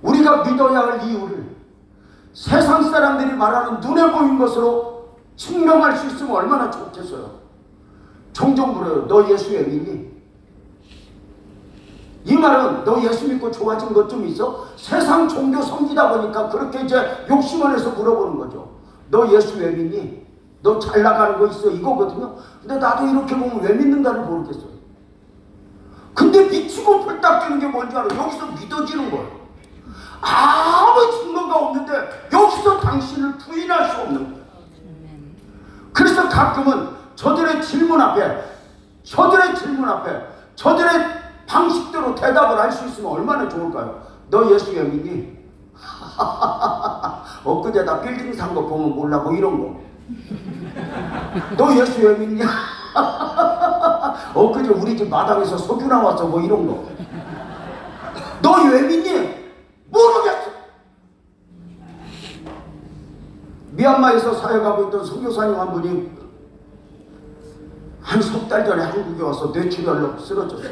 우리가 믿어야 할 이유를 세상 사람들이 말하는 눈에 보이는 것으로 증명할 수 있으면 얼마나 좋겠어요. 종종 물어요. 너 예수 왜 믿니? 이 말은 너 예수 믿고 좋아진 것 좀 있어? 세상 종교 섬기다 보니까 그렇게 이제 욕심을 내서 물어보는 거죠. 너 예수 왜 믿니? 너 잘 나가는 거 있어? 이거거든요. 근데 나도 이렇게 보면 왜 믿는가를 모르겠어요. 근데 미치고 펄딱 뛰는 게 뭔지 알아? 여기서 믿어지는 거예요. 아무 증거가 없는데 여기서 당신을 부인할 수 없는 거예요. 그래서 가끔은 저들의 질문 앞에 저들의 방식대로 대답을 할 수 있으면 얼마나 좋을까요? 너 예수 왜 믿니? 엊그제 나 빌딩 산 거 보면 몰라 뭐 이런 거. 너 예수 왜 믿냐? 엊그제 우리 집 마당에서 석유 나왔어 뭐 이런 거. 너 왜 믿니? 모르겠어. 미얀마에서 사역하고 있던 선교사님 한 분이 한 석 달 전에 한국에 와서 뇌출혈로 쓰러졌어요.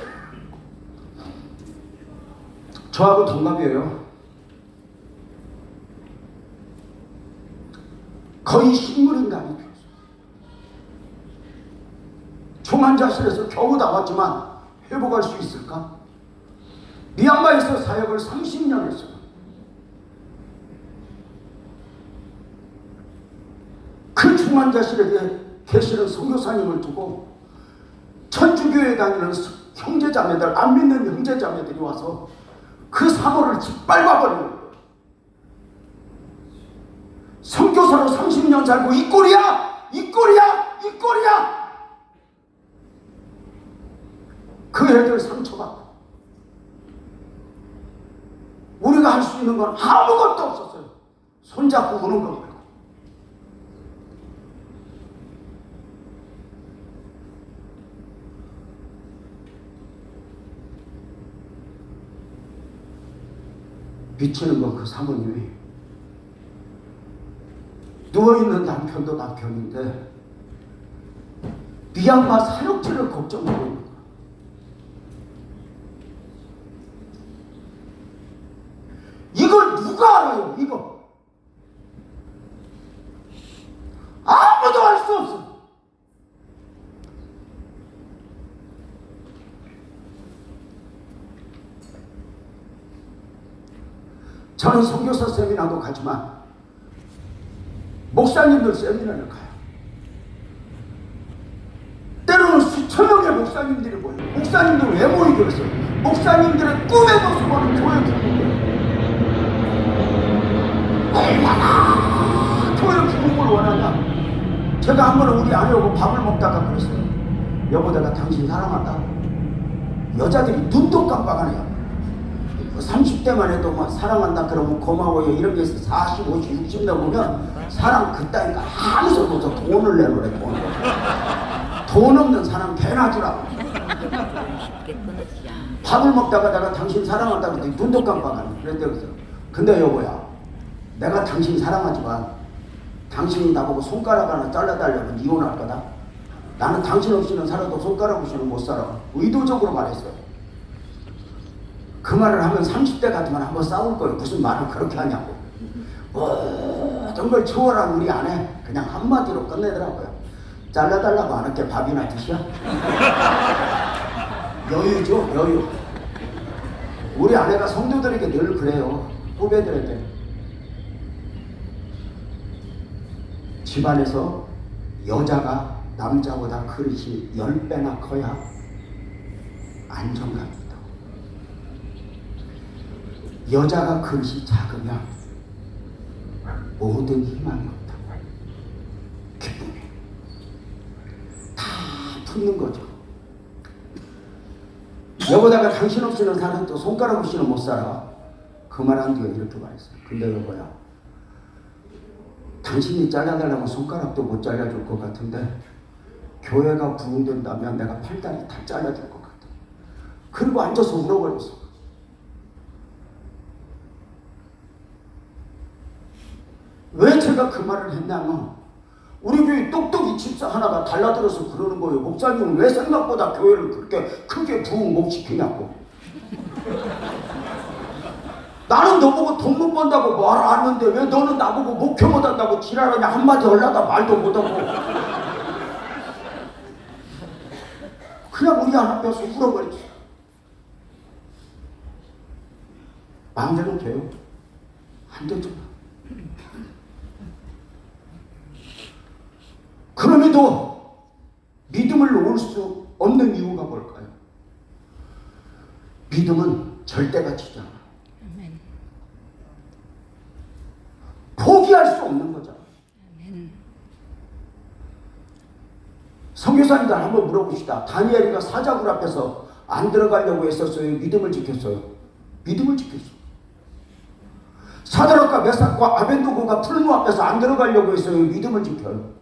저하고 동갑이에요. 거의 식물인간이 되었어요. 중환자실에서 겨우 나왔지만 회복할 수 있을까? 미얀마에서 사역을 30년 했어요. 그 중환자실에 계시는 선교사님을 두고 천주교에 다니는 형제자매들, 안 믿는 형제자매들이 와서 그 사모를 짓밟아버리는 거예요. 선교사로 30년 살고 이 꼴이야! 그 애들 상처받고 우리가 할 수 있는 건 아무것도 없었어요. 손잡고 우는 거 말고. 비치는 건 그 사모님이 누워있는 남편도 남편인데 미얀마 사역지를 걱정하고 있는 거야. 이걸 누가 알아요? 이거 아무도 알 수 없어. 저는 선교사 세미나도 가지만 목사님들 세미나를 가요. 때로는 수천 명의 목사님들이 모여요. 목사님들 왜 모이게 했어요? 목사님들의 꿈의 모습을 교회 부흥을 얼마나 교회 부흥을 원하냐. 제가 한 번은 우리 아내하고 밥을 먹다가 그랬어요. 여보 내가 당신 사랑한다. 여자들이 눈도 깜빡하네요. 30대만 해도 막 사랑한다 그러면 고마워요 이런 게 40, 50, 60 넘으면 사랑 그따위가 아무 소리 없어. 돈을 내놓으래. 돈 없는 사람 개나 주라고. 밥을 먹다가 내가 당신 사랑한다 그랬더니 눈도 깜빡하네. 그랬더니 근데 여보야 내가 당신 사랑하지만 당신이 나보고 손가락 하나 잘라달라고 이혼할 거다. 나는 당신 없이는 살아도 손가락 없이는 못 살아. 의도적으로 말했어요. 그 말을 하면 30대 같으면 한번 싸울 거예요. 무슨 말을 그렇게 하냐고. 모든 걸 초월한 우리 아내 그냥 한마디로 끝내더라고요. 잘라달라고 안 할게. 밥이나 드셔. 여유죠, 여유. 우리 아내가 성도들에게 늘 그래요. 후배들에게. 집안에서 여자가 남자보다 그릇이 10배나 커야 안정감이 있다. 여자가 그릇이 작으면 모든 희망이 없다. 기쁨이 다 붙는 거죠. 여보다가 당신 없이는 사는 또 손가락 없이는 못 살아. 그 말 한 뒤에 이렇게 말했어요. 근데 여보야 당신이 잘라달라면 손가락도 못 잘라줄 것 같은데 교회가 부흥된다면 내가 팔다리 다 잘라줄 것 같아. 그리고 앉아서 울어버렸어. 왜 제가 그 말을 했냐면 우리 교회 똑똑이 집사 하나가 달라들어서 그러는 거예요. 목사님은 왜 생각보다 교회를 그렇게 크게 부흥 못 시키냐고. 나는 너보고 돈 못 번다고 말 안 하는데 왜 너는 나보고 목회 못 한다고 지랄하냐. 한마디 하려다 말도 못하고 그냥 우리 하나 뼈서 울어버렸어. 마음대로 돼요? 안 되죠. 그럼에도 믿음을 놓을 수 없는 이유가 뭘까요? 믿음은 절대가치잖아. 포기할 수 없는 거잖아. 선교사님들 한번 물어봅시다. 다니엘이가 사자굴 앞에서 안 들어가려고 했었어요? 믿음을 지켰어요? 믿음을 지켰어. 사드락과 메삭과 아벤노고가 풀무 앞에서 안 들어가려고 했어요? 믿음을 지켜요?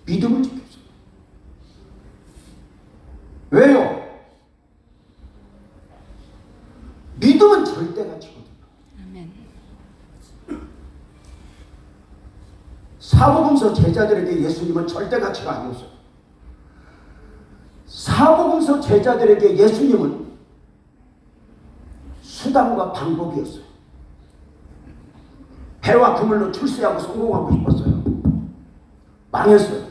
믿음을 지켰어요. 왜요? 믿음은 절대가치거든요. 사복음서 제자들에게 예수님은 절대가치가 아니었어요. 사복음서 제자들에게 예수님은 수단과 방법이었어요. 배와 그물로 출세하고 성공하고 싶었어요. 망했어요.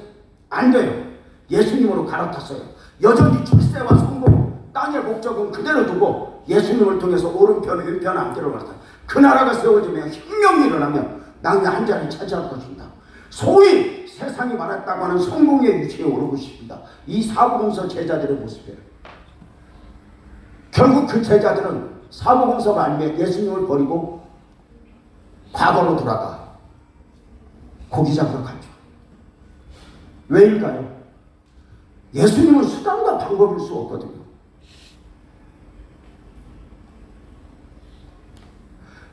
안 돼요. 예수님으로 갈아탔어요. 여전히 출세와 성공, 땅의 목적은 그대로 두고 예수님을 통해서 오른편, 왼편, 앞뒤로 갈아탔어요. 그 나라가 세워지면 혁명이 일어나면 나는 한 자리 차지할 것입니다. 소위 세상이 말했다고 하는 성공의 위치에 오르고 싶습니다. 이 사복음서 제자들의 모습이에요. 결국 그 제자들은 사복음서가 아니면 예수님을 버리고 과거로 돌아가 고기 잡으러 가죠. 왜일까요? 예수님은 수단과 방법일 수 없거든요.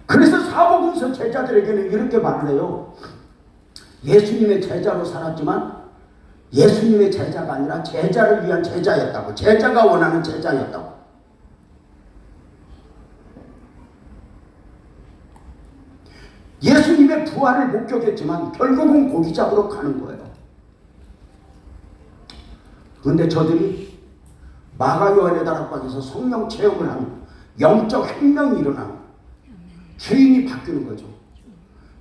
그래서 사복음서 제자들에게는 이렇게 말을 해요. 예수님의 제자로 살았지만 예수님의 제자가 아니라 제자를 위한 제자였다고. 제자가 원하는 제자였다고. 예수님의 부활을 목격했지만 결국은 고기 잡으러 가는 거예요. 그런데 저들이 마가 요한의 다락방에서 성령 체험을 하는 영적 혁명이 일어나는, 주인이 바뀌는 거죠.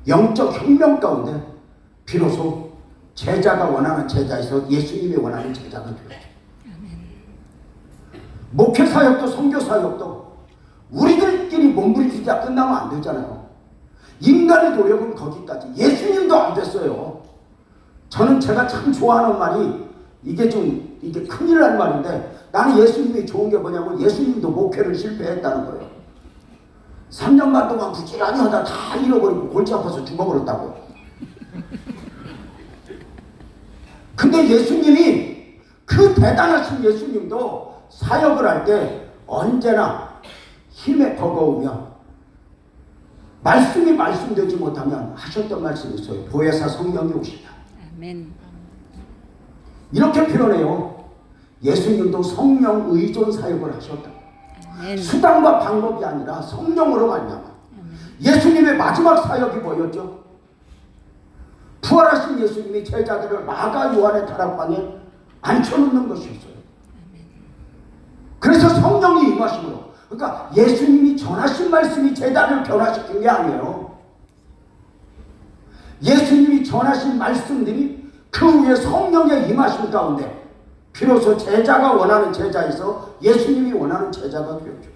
영적 혁명 가운데 비로소 제자가 원하는 제자에서 예수님이 원하는 제자가 되었죠. 목회 사역도 선교 사역도 우리들끼리 몸부림치자 끝나면 안 되잖아요. 인간의 노력은 거기까지. 예수님도 안 됐어요. 저는 제가 참 좋아하는 말이 이게 큰일 날 말인데, 나는 예수님이 좋은 게 뭐냐면 예수님도 목회를 실패했다는 거예요. 3년간 동안 부지런히 하다 다 잃어버리고 골치 아파서 죽어버렸다고. 근데 예수님이, 그 대단하신 예수님도 사역을 할 때 언제나 힘에 버거우며 말씀이 말씀되지 못하면 하셨던 말씀이 있어요. 보혜사 성령이 오시다. 아멘. 이렇게 표현해요. 예수님도 성령 의존 사역을 하셨다. 아멘. 수단과 방법이 아니라 성령으로 말미암아. 예수님의 마지막 사역이 뭐였죠? 부활하신 예수님이 제자들을 마가 요한의 다락방에 앉혀놓는 것이었어요. 그래서 성령이 임하심으로, 그러니까 예수님이 전하신 말씀이 제자를 변화시킨 게 아니에요. 예수님이 전하신 말씀들이 그 위에 성령의 임하심 가운데 비로소 제자가 원하는 제자에서 예수님이 원하는 제자가 되었죠.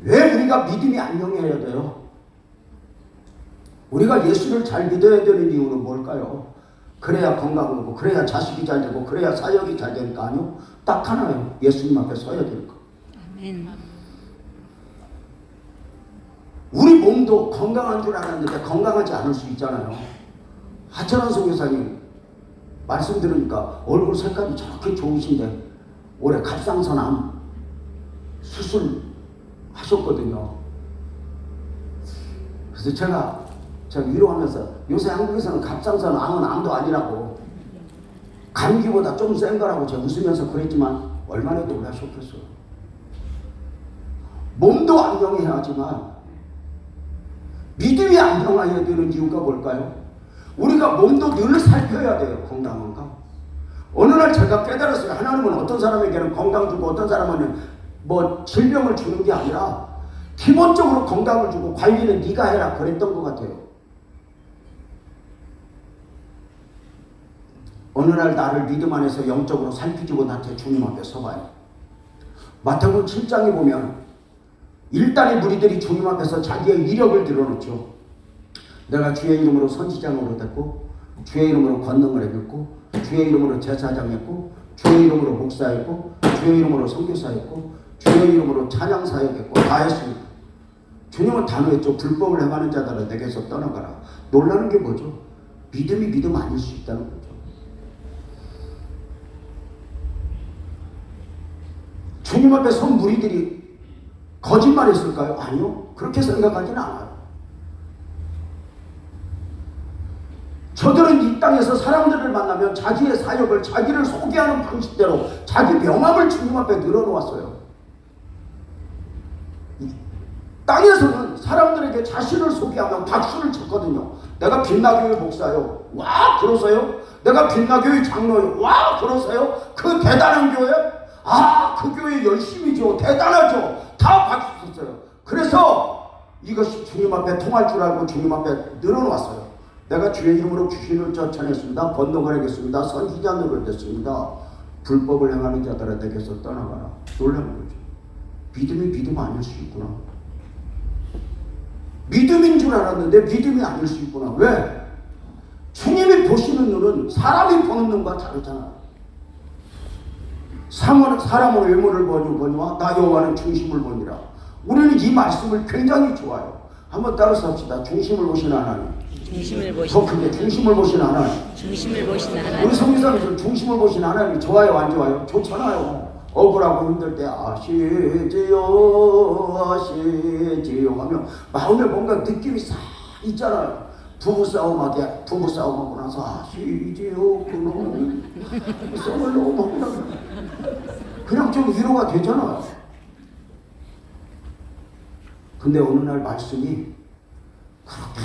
왜 우리가 믿음이 안녕해야 돼요? 우리가 예수를 잘 믿어야 되는 이유는 뭘까요? 그래야 건강하고, 그래야 자식이 잘 되고, 그래야 사역이 잘 되니까? 아니요. 딱 하나예요. 예수님 앞에 서야 되니까. 아멘. 우리 몸도 건강한 줄 알았는데 건강하지 않을 수 있잖아요. 하찬원 선교사님 말씀 들으니까 얼굴 색깔이 저렇게 좋으신데 올해 갑상선암 수술 하셨거든요. 그래서 제가 위로하면서, 요새 한국에서는 갑상선 암은 암도 아니라고, 감기보다 좀 센 거라고 제가 웃으면서 그랬지만 얼마나 놀라셨겠어요. 몸도 안녕해야 하지만 믿음이 안녕해야 되는 이유가 뭘까요? 우리가 몸도 늘 살펴야 돼요. 건강한가? 어느 날 제가 깨달았어요. 하나님은 어떤 사람에게는 건강 주고 어떤 사람은 뭐 질병을 주는 게 아니라 기본적으로 건강을 주고 관리는 네가 해라 그랬던 것 같아요. 어느 날 나를 믿음 안에서 영적으로 살피시고 나한테 주님 앞에 서봐요. 마태복음 7장에 보면 일단의 무리들이 주님 앞에서 자기의 이력을 드러놓죠. 내가 주의 이름으로 선지자로 됐고, 주의 이름으로 권능을 했고, 주의 이름으로 제사장했고, 주의 이름으로 목사했고, 주의 이름으로 선교사했고, 주의 이름으로 찬양사역했고 다 했습니다. 주님은 단호했죠. 불법을 행하는 자들아 내게서 떠나가라. 놀라는 게 뭐죠? 믿음이 믿음 아닐 수 있다는 거죠. 주님 앞에 선 무리들이 거짓말했을까요? 아니요. 그렇게 생각하지는 않아요. 저들은 이 땅에서 사람들을 만나면 자기의 사역을 자기를 소개하는 방식대로 자기 명함을 주님 앞에 늘어놓았어요. 땅에서는 사람들에게 자신을 소개하면 박수를 쳤거든요. 내가 빛나교회 목사요. 와 그러세요? 내가 빛나교회 장로요. 와 그러세요? 그 대단한 교회? 아, 그 교회 열심히죠. 대단하죠. 다 박수 쳤어요. 그래서 이것이 주님 앞에 통할 줄 알고 주님 앞에 늘어놓았어요. 내가 주의 이름으로 귀신을 쫓아냈습니다. 권능을 하겠습니다. 선지자 노릇했습니다. 불법을 행하는 자들아 내게서 떠나가라. 놀라는 거죠. 믿음이 믿음 아닐 수 있구나. 믿음인 줄 알았는데 믿음이 아닐 수 있구나. 왜? 주님이 보시는 눈은 사람이 보는 눈과 다르잖아. 사람은 외모를 보니와 나 여호와는 중심을 보니라. 우리는 이 말씀을 굉장히 좋아해요. 한번 따라서 합시다. 중심을 보시는 하나님. 중심을 보시는 더 크게 중심을 보시는 하나님. 중심을 보시는 하나님. 우리 성교사님들 중심을 보시는 하나님 좋아요 안 좋아요? 좋잖아요. 억울하고 힘들 때 아시지요 아시지요 하면 마음에 뭔가 느낌이 싹 있잖아요. 부부싸움하고 나서 아시지요 그놈 썸을 너무 먹으라고 그냥 좀 위로가 되잖아요. 근데 어느 날 말씀이 그렇게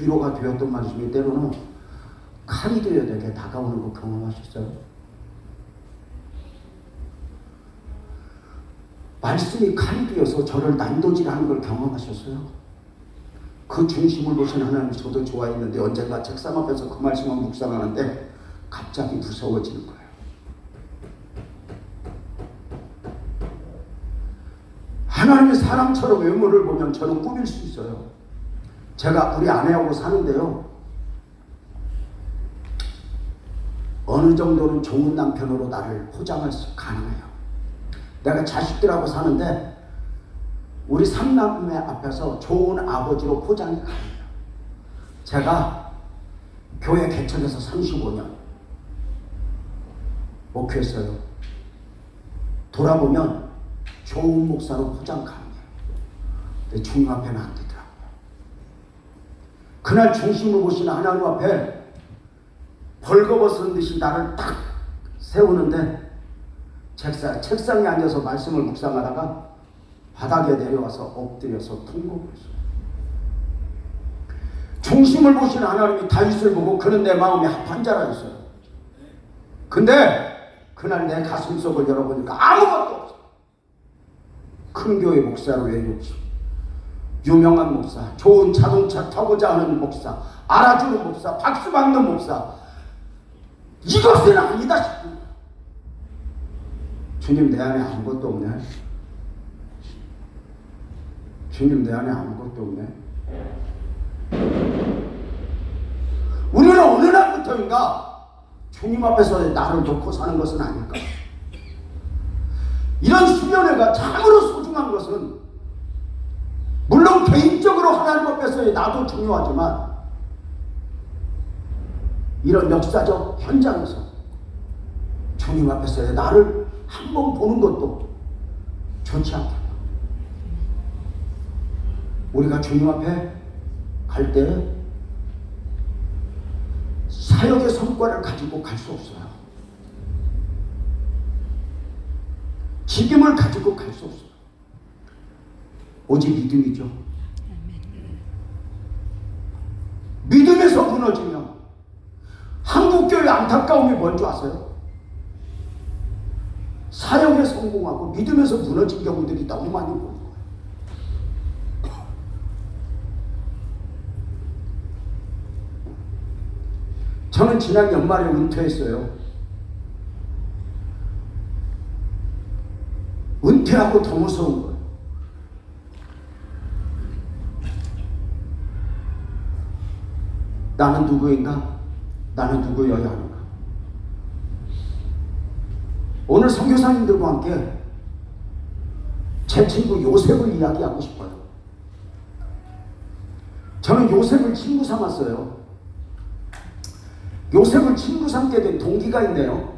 위로가 되었던 말씀이 때로는 칼이 되어야 되게 다가오는 거 경험하셨어요? 말씀이 칼이 되어서 저를 난도질하는 걸 경험하셨어요? 그 중심을 보신 하나님 저도 좋아했는데 언젠가 책상 앞에서 그 말씀을 묵상하는데 갑자기 무서워지는 거예요. 하나님이 사람처럼 외모를 보면 저는 꾸밀 수 있어요. 제가 우리 아내하고 사는데요. 어느 정도는 좋은 남편으로 나를 포장할 수 가능해요. 내가 자식들하고 사는데 우리 삼남매 앞에서 좋은 아버지로 포장이 가능해요. 제가 교회 개척해서 35년 목회했어요. 돌아보면 좋은 목사로 포장 가능해요. 근데 주님 앞에는 안 되더라고요. 그날 중심을 보시는 하나님 앞에 벌거벗은 듯이 나를 딱 세우는데 책상에 앉아서 말씀을 묵상하다가 바닥에 내려와서 엎드려서 통곡했어요. 중심을 보시는 하나님이 다윗을 보고 그는 내 마음이 합한 자라 했어요. 근데 그날 내 가슴속을 열어보니까 아무것도 없어. 큰 교회 목사로 외롭지, 유명한 목사, 좋은 자동차 타고자 하는 목사, 알아주는 목사, 박수 받는 목사, 이것은 아니다 싶습니다. 주님 내 안에 아무것도 없네. 주님 내 안에 아무것도 없네. 우리는 어느 날부터인가 주님 앞에서 나를 놓고 사는 것은 아닐까. 이런 수련회가 참으로 소중한 것은 물론 개인적으로 하나님 앞에서의 나도 중요하지만 이런 역사적 현장에서 주님 앞에서의 나를 한번 보는 것도 좋지 않겠다. 우리가 주님 앞에 갈 때 사역의 성과를 가지고 갈 수 없어요. 직임을 가지고 갈 수 없어요. 오직 믿음이죠. 믿음에서 무너지면 한국교회 안타까움이 뭔지 아세요? 사역에 성공하고 믿음에서 무너진 경우들이 너무 많이 보여요. 저는 지난 연말에 은퇴했어요. 은퇴하고 더 무서운 거예요. 나는 누구인가? 나는 누구여야 하는가? 오늘 선교사님들과 함께 제 친구 요셉을 이야기하고 싶어요. 저는 요셉을 친구 삼았어요. 요셉을 친구 삼게 된 동기가 있네요.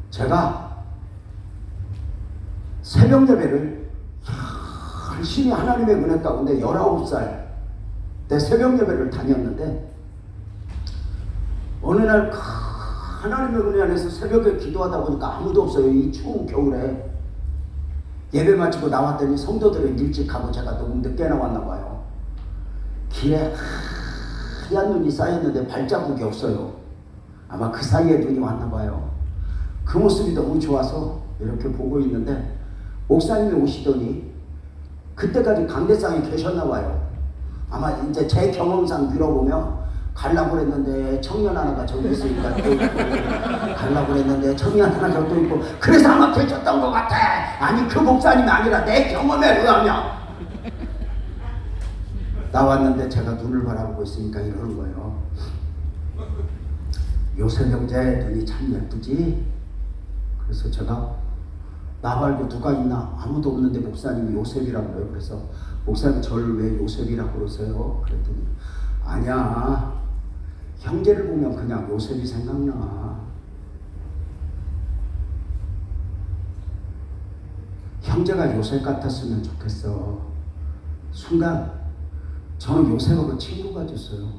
제가 새벽 예배를 열심히 하나님의 은혜 가운데 19살 때 새벽 예배를 다녔는데 어느 날 하나님의 은혜 안에서 새벽에 기도하다 보니까 아무도 없어요. 이 추운 겨울에 예배 마치고 나왔더니 성도들은 일찍 가고 제가 너무 늦게 나왔나 봐요. 길에 하얀 눈이 쌓였는데 발자국이 없어요. 아마 그 사이에 눈이 왔나 봐요. 그 모습이 너무 좋아서 이렇게 보고 있는데 목사님이 오시더니 그때까지 강대상에 계셨나 봐요. 아마 이제 제 경험상 들어보면 가려고 그랬는데 청년 하나가 저기 있으니까 또 있고 가려고 그랬는데 청년 하나 저기 있고 그래서 아마 계셨던 것 같아. 아니 그 목사님이 아니라 내 경험에 의하면 나왔는데 제가 눈을 바라보고 있으니까 이러는 거예요. 요셉 형제 눈이 참 예쁘지? 그래서 제가 나 말고 누가 있나? 아무도 없는데 목사님이 요셉이라고 그래요. 그래서 목사님 저를 왜 요셉이라고 그러세요? 그랬더니 아니야, 형제를 보면 그냥 요셉이 생각나. 형제가 요셉 같았으면 좋겠어. 순간 저는 요셉하고 친구가 됐어요.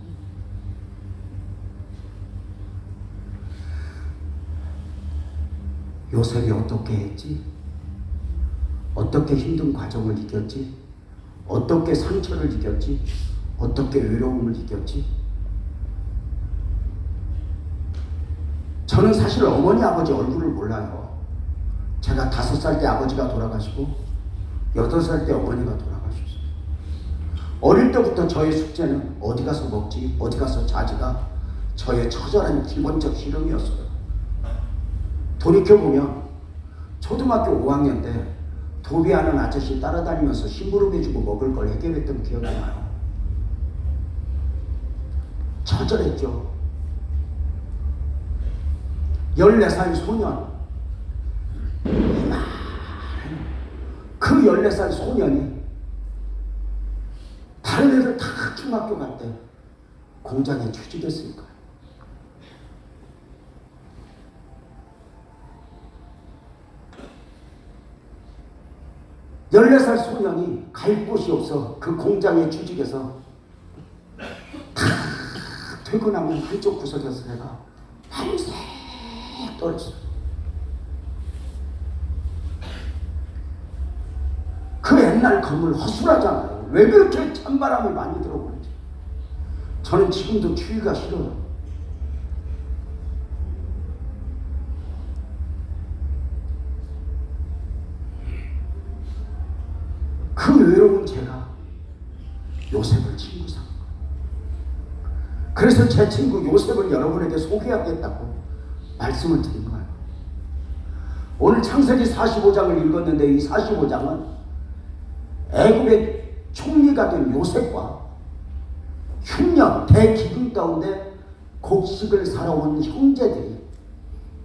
요셉이 어떻게 했지? 어떻게 힘든 과정을 이겼지? 어떻게 상처를 이겼지? 어떻게 외로움을 이겼지? 저는 사실 어머니 아버지 얼굴을 몰라요. 제가 5살 때 아버지가 돌아가시고 8살 때 어머니가 돌아가셨어요. 어릴 때부터 저의 숙제는 어디 가서 먹지, 어디 가서 자지가 저의 처절한 기본적 실험이었어요. 돌이켜보면 초등학교 5학년 때 도비하는 아저씨 따라다니면서 심부름해주고 먹을 걸 해결했던 기억이 나요. 처절했죠. 14살 소년, 그 14살 소년이 다른 애들 다 중학교 갈 때 공장에 취직했을 거예요. 열네 살 소년이 갈 곳이 없어 그 공장에 취직해서 다 퇴근하면 한쪽 구석에서 내가 밤새 떨었어요. 그 옛날 건물 허술하잖아요. 왜 그렇게 찬바람이 많이 들어오는지. 저는 지금도 추위가 싫어요. 그 외로운 제가 요셉을 친구 삼은 거예요. 그래서 제 친구 요셉을 여러분에게 소개하겠다고 말씀을 드린 거예요. 오늘 창세기 45장을 읽었는데 이 45장은 애굽의 총리가 된 요셉과 흉년 대기근 가운데 곡식을 살아온 형제들이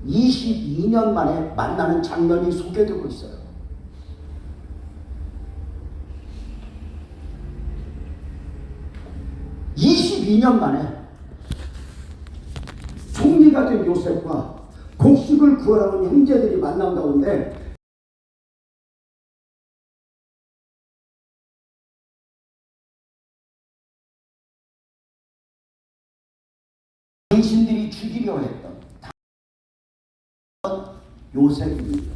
22년 만에 만나는 장면이 소개되고 있어요. (22년) 만에 총리가 된 요셉과 곡식을 구하러 온 형제들이 만난 가운데 당신들이 죽이려 했던 요셉입니다.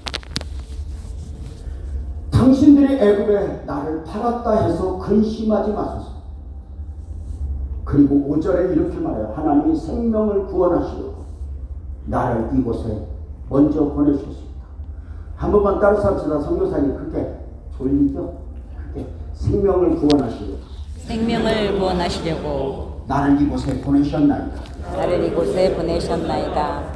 당신들이 애굽에 나를 팔았다 해서 근심하지 마소서. 그리고 5절에 이렇게 말해요. 하나님이 생명을 구원하시려고 나를 이곳에 먼저 보내셨습니다. 한 번만 따로 삽시다. 선교사님 그렇게 졸리죠? 그렇게 생명을 구원하시고 생명을 구원하시려고 나를 이곳에 보내셨나이다. 나를 이곳에 보내셨나이다.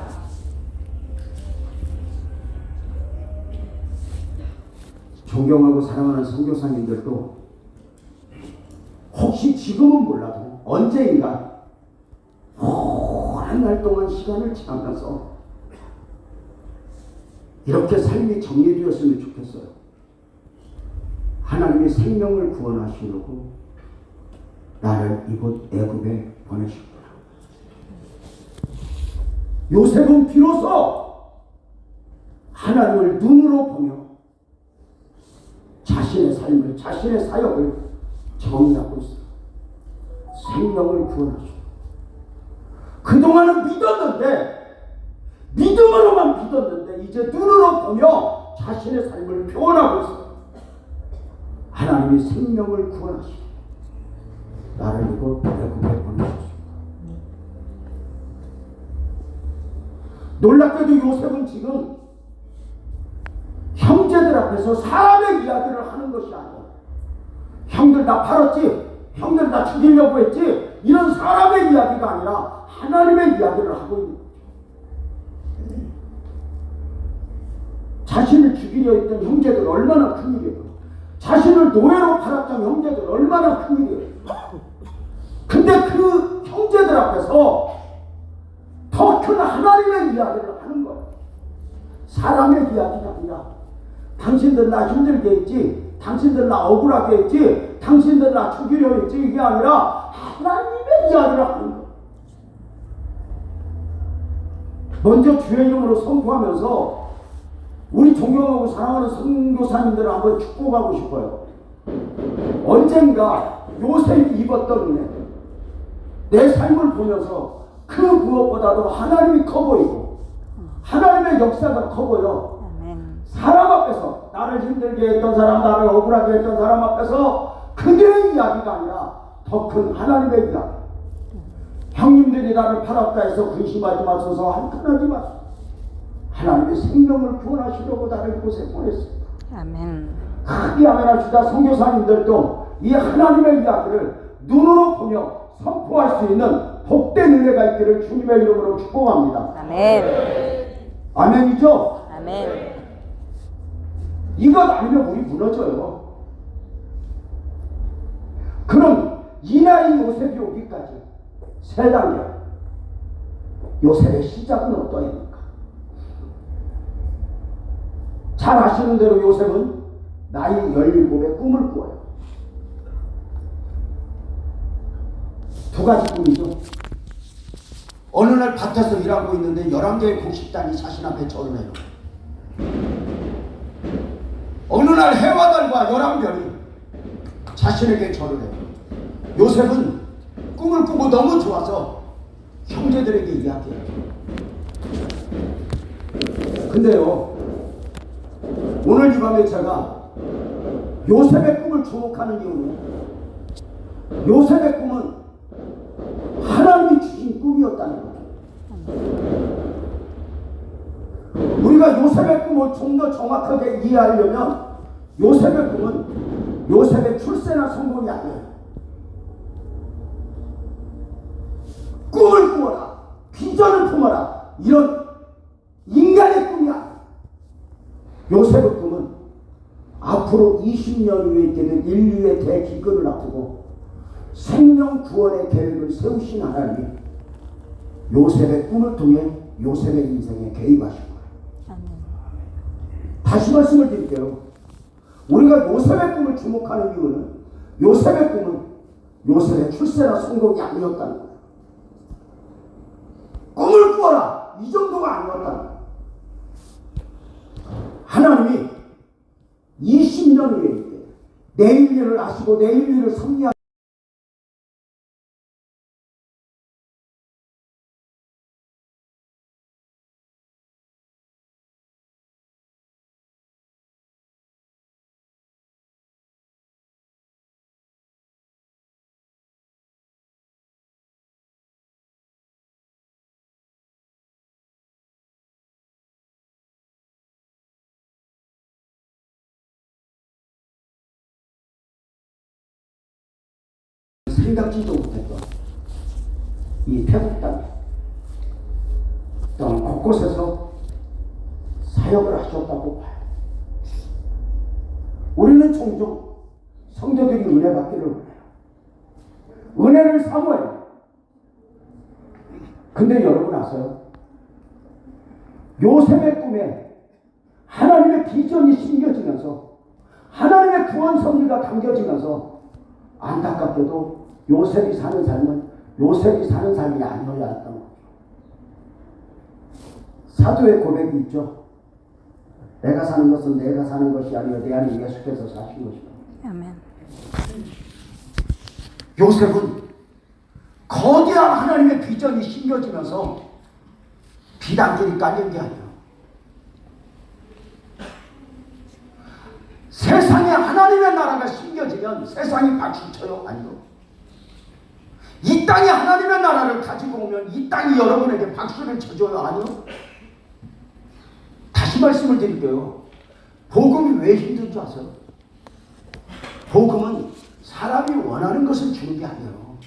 존경하고 사랑하는 선교사님들도 혹시 지금은 몰라도 언제인가 오랜 날 동안 시간을 지나면서 이렇게 삶이 정리되었으면 좋겠어요. 하나님이 생명을 구원하시려고 나를 이곳 애굽에 보내셨구나. 요셉은 비로소 하나님을 눈으로 보며 자신의 삶을, 자신의 사역을 정리하고 있어요. 생명을 구원하시고 그동안은 믿었는데 믿음으로만 믿었는데 이제 눈으로 보며 자신의 삶을 표현하고 있어요. 하나님이 생명을 구원하시고 나를 이곳 애굽에 보내셨습니다. 놀랍게도 요셉은 지금 형제들 앞에서 사람의 이야기를 하는 것이 아니야. 형들 나 팔았지, 형들 나 죽이려고 했지, 이런 사람의 이야기가 아니라 하나님의 이야기를 하고 있는 거죠. 자신을 죽이려 했던 형제들 얼마나 큰일이에요. 자신을 노예로 팔았던 형제들 얼마나 큰일이에요. 근데 그 형제들 앞에서 더 큰 하나님의 이야기를 하는 거예요. 사람의 이야기가 아니라 당신들 나 힘들게 했지, 당신들 나 억울하게 했지, 당신들 나 죽이려 했지, 이게 아니라 하나님의 이야기를 하는 거예요. 먼저 주의 이름으로 선포하면서 우리 존경하고 사랑하는 선교사님들을 한번 축복하고 싶어요. 언젠가 요셉이 입었던 은혜, 내 삶을 보면서 그 무엇보다도 하나님이 커 보이고 하나님의 역사가 커 보여. 사람 앞에서 나를 힘들게 했던 사람, 나를 억울하게 했던 사람 앞에서 그들의 이야기가 아니라 더 큰 하나님의 이야기. 형님들이 나를 팔았다 해서 근심하지 마소서, 한탄하지 마소서. 하나님의 생명을 구원하시려고 나를 이곳에 보냈습니다. 아멘. 크게 아멘합시다. 선교사님들도 이 하나님의 이야기를 눈으로 보며 선포할 수 있는 복된 은혜가 있기를 주님의 이름으로 축복합니다. 아멘. 아멘이죠? 아멘. 이것 아니면 우리 무너져요. 그럼 이 나이 요셉이 오기까지 세 단계. 요셉의 시작은 어떠합니까? 잘 아시는 대로 요셉은 나이 17에 꿈을 꾸어요. 두 가지 꿈이죠. 어느 날 밭에서 일하고 있는데 11개의 곡식단이 자신 앞에 절을 해요. 어느 날 해와 달과 11별이 자신에게 절을 해요. 요셉은 꿈을 꾸고 너무 좋아서 형제들에게 이야기해요. 근데요, 오늘 이 밤에 제가 요셉의 꿈을 주목하는 이유는 요셉의 꿈은 하나님이 주신 꿈이었다는 거죠. 우리가 요셉의 꿈을 좀 더 정확하게 이해하려면 요셉의 꿈은 요셉의 출세나 성공이 아니에요. 꿈을 꾸어라, 비전을 품어라, 이런 인간의 꿈이 아니에요. 요셉의 꿈은 앞으로 20년 후에 있게 될 인류의 대기근을 앞두고 생명 구원의 계획을 세우신 하나님이 요셉의 꿈을 통해 요셉의 인생에 개입하신 거예요. 다시 말씀을 드릴게요. 우리가 요셉의 꿈을 주목하는 이유는 요셉의 꿈은 요셉의 출세나 성공이 아니었다는 거예요. 꿈을 꾸어라, 이 정도가 아니었다는 거예요. 하나님이 20년 후에 내일 일을 아시고 내일 일을 섭리하시고 생각지도 못했던 이 태국 땅에 또한 곳곳에서 사역을 하셨다고 봐요. 우리는 종종 성도들이 은혜 받기를 원해요. 은혜를 사모해요. 근데 여러분 아세요? 요셉의 꿈에 하나님의 비전이 심겨지면서 하나님의 구원 섭리가 담겨지면서 안타깝게도 요셉이 사는 삶은 요셉이 사는 삶이 아니어야 했던 거죠. 사도의 고백이 있죠. 내가 사는 것은 내가 사는 것이 아니라 내 안에 예수께서 사신 것이다. 아멘. 요셉은 거대한 하나님의 비전이 심겨지면서 비단길이 깔린 게 아니에요. 세상에 하나님의 나라가 심겨지면 세상이 박수 쳐요? 아니요. 이 땅에 하나님의 나라를 가지고 오면 이 땅이 여러분에게 박수를 쳐줘요? 아니요. 다시 말씀을 드릴게요. 복음이 왜 힘든 줄 아세요? 복음은 사람이 원하는 것을 주는 게 아니에요.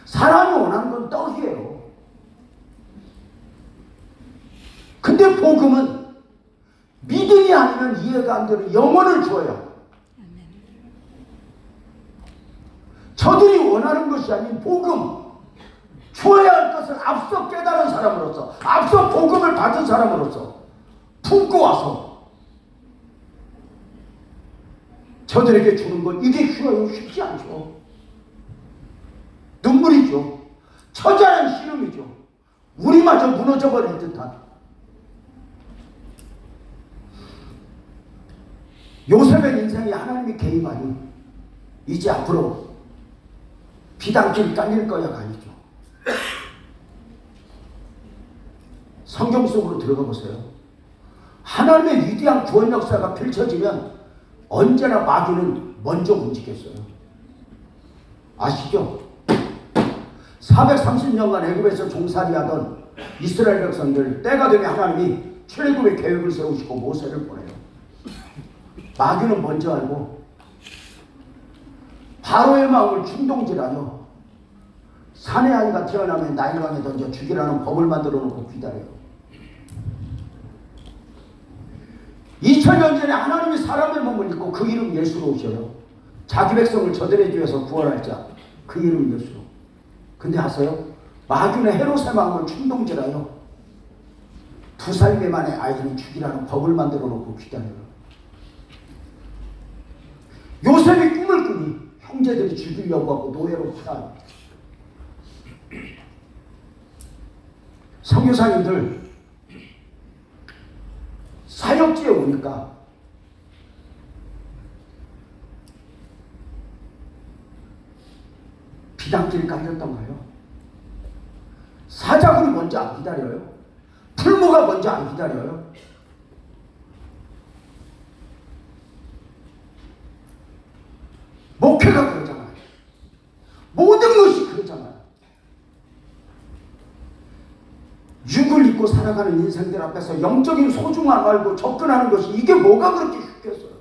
사람이 원하는 건 떡이에요. 근데 복음은 믿음이 아니면 이해가 안 되는 영혼을 줘요. 저들이 원하는 것이 아닌 복음, 주어야 할 것을 앞서 깨달은 사람으로서, 앞서 복음을 받은 사람으로서 품고 와서 저들에게 주는 것, 이게 쉬워요? 쉽지 않죠. 눈물이죠. 처절한 신음이죠. 우리마저 무너져버릴 듯한. 요셉의 인생에 하나님이 개입하니 이제 앞으로 비단길 깔릴 거야가 아니죠. 성경 속으로 들어가 보세요. 하나님의 위대한 구원 역사가 펼쳐지면 언제나 마귀는 먼저 움직였어요. 아시죠? 430년간 애굽에서 종살이하던 이스라엘 백성들, 때가 되면 하나님이 출애굽의 계획을 세우시고 모세를 보내요. 마귀는 먼저 알고 바로의 마음을 충동질하여 사내 아이가 태어나면 나일강에 던져 죽이라는 법을 만들어 놓고 기다려요. 2000년 전에 하나님이 사람의 몸을 입고 그 이름 예수로 오셔요. 자기 백성을 저들의 죄에서 구원할 자, 그 이름 예수로. 근데 아세요? 마귀는 헤롯의 마음을 충동질하여 2살 미만의 아이들을 죽이라는 법을 만들어 놓고 기다려요. 요셉이 꿈을 꾸니 형제들이 죽이려고 하고 노예로 팔아요. 선교사님들 사역지에 오니까 비단길이 깔렸던가요? 사자굴이 먼저 안 기다려요? 풀무가 먼저 안 기다려요? 목회가 그러잖아요. 모든 것이 그러잖아요. 육을 입고 살아가는 인생들 앞에서 영적인 소중함 알고 접근하는 것이 이게 뭐가 그렇게 쉽겠어요?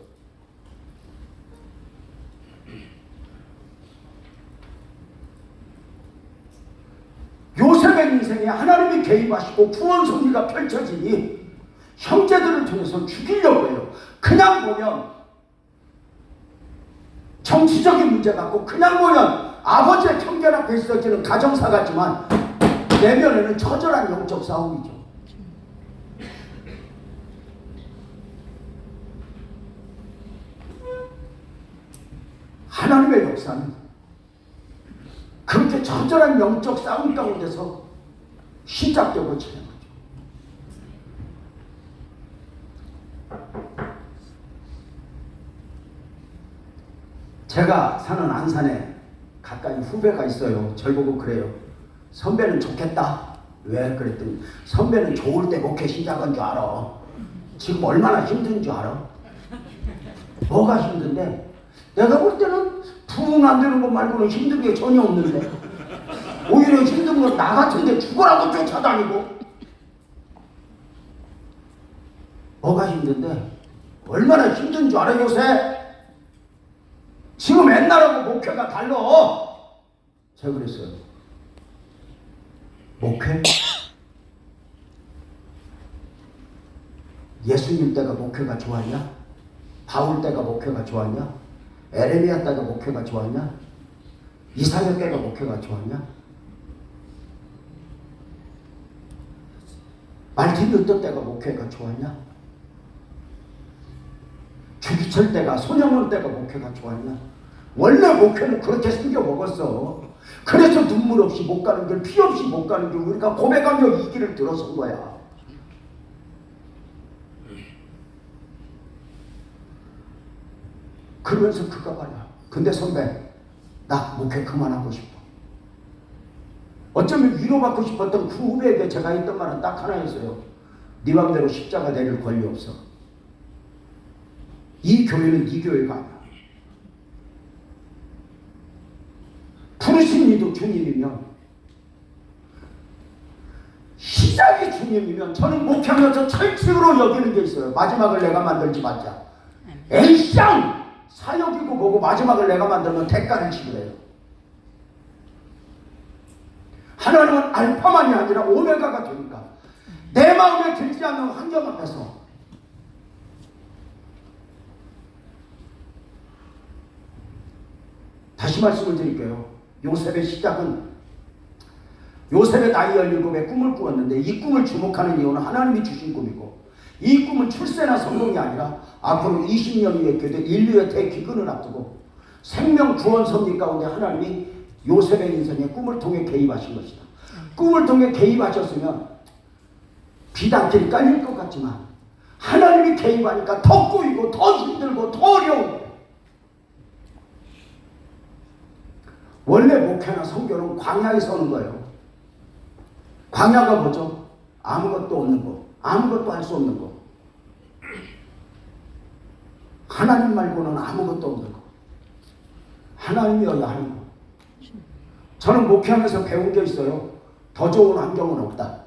요셉의 인생에 하나님이 개입하시고 구원 섭리가 펼쳐지니 형제들을 통해서 죽이려고 해요. 그냥 보면 정치적인 문제 같고, 그냥 보면 아버지의 편견 앞에 있어지는 가정사 같지만 내면에는 처절한 영적 싸움이죠. 하나님의 역사는 그렇게 처절한 영적 싸움 가운데서 시작되고 지는 거죠. 제가 사는 안산에 가까이 후배가 있어요. 절 보고 그래요. 선배는 좋겠다. 왜? 그랬더니 선배는 좋을 때 목회 시작한 줄 알아. 지금 얼마나 힘든 줄 알아? 뭐가 힘든데? 내가 볼 때는 부흥 안 되는 것 말고는 힘든 게 전혀 없는데, 오히려 힘든 건 나 같은데 죽으라고 쫓아다니고. 뭐가 힘든데? 얼마나 힘든 줄 알아 요새? 지금 옛날하고 목회가 달라. 제가 그랬어요. 목회? 예수님 때가 목회가 좋았냐? 바울 때가 목회가 좋았냐? 에레미야 때가 목회가 좋았냐? 이사야 때가 목회가 좋았냐? 말틴 루터 때가 목회가 좋았냐? 주기철 때가, 손영원 때가 목회가 좋았냐? 원래 목회는 그렇게 생겨 먹었어. 그래서 눈물 없이 못 가는 길, 피 없이 못 가는 길, 우리가 고백하며 이 길을 들어선 거야. 그러면서 그가 말이야. 근데 선배, 나 목회 그만하고 싶어. 어쩌면 위로받고 싶었던 그 후배에게 제가 했던 말은 딱 하나였어요. 네 맘대로 십자가 내릴 권리 없어. 이 교회는 네 교회가 아니야. 부르신 이도 주님이면, 시작이 주님이면, 저는 목회하면서 철칙으로 여기는 게 있어요. 마지막을 내가 만들지 말자. 에이쌍! 사역이고 뭐고 마지막을 내가 만들면 대가를 지불해요. 하나님은 알파만이 아니라 오메가가 되니까 내 마음에 들지 않는 환경 앞에서 다시 말씀을 드릴게요. 요셉의 시작은 요셉의 나이 17에 꿈을 꾸었는데 이 꿈을 주목하는 이유는 하나님이 주신 꿈이고 이 꿈은 출세나 성공이 아니라 앞으로 20년 후에 교대 인류의 대기근을 앞두고 생명 구원 섭리 가운데 하나님이 요셉의 인생에 꿈을 통해 개입하신 것이다. 꿈을 통해 개입하셨으면 비단길이 깔릴 것 같지만 하나님이 개입하니까 더 꼬이고 더 힘들고 더 어려운 거예요. 원래 목회나 선교는 광야에 서는 거예요. 광야가 뭐죠? 아무것도 없는 거, 아무것도 할 수 없는 거. 하나님 말고는 아무것도 없는 거. 하나님이어야 하는 거. 저는 목회하면서 배운 게 있어요. 더 좋은 환경은 없다.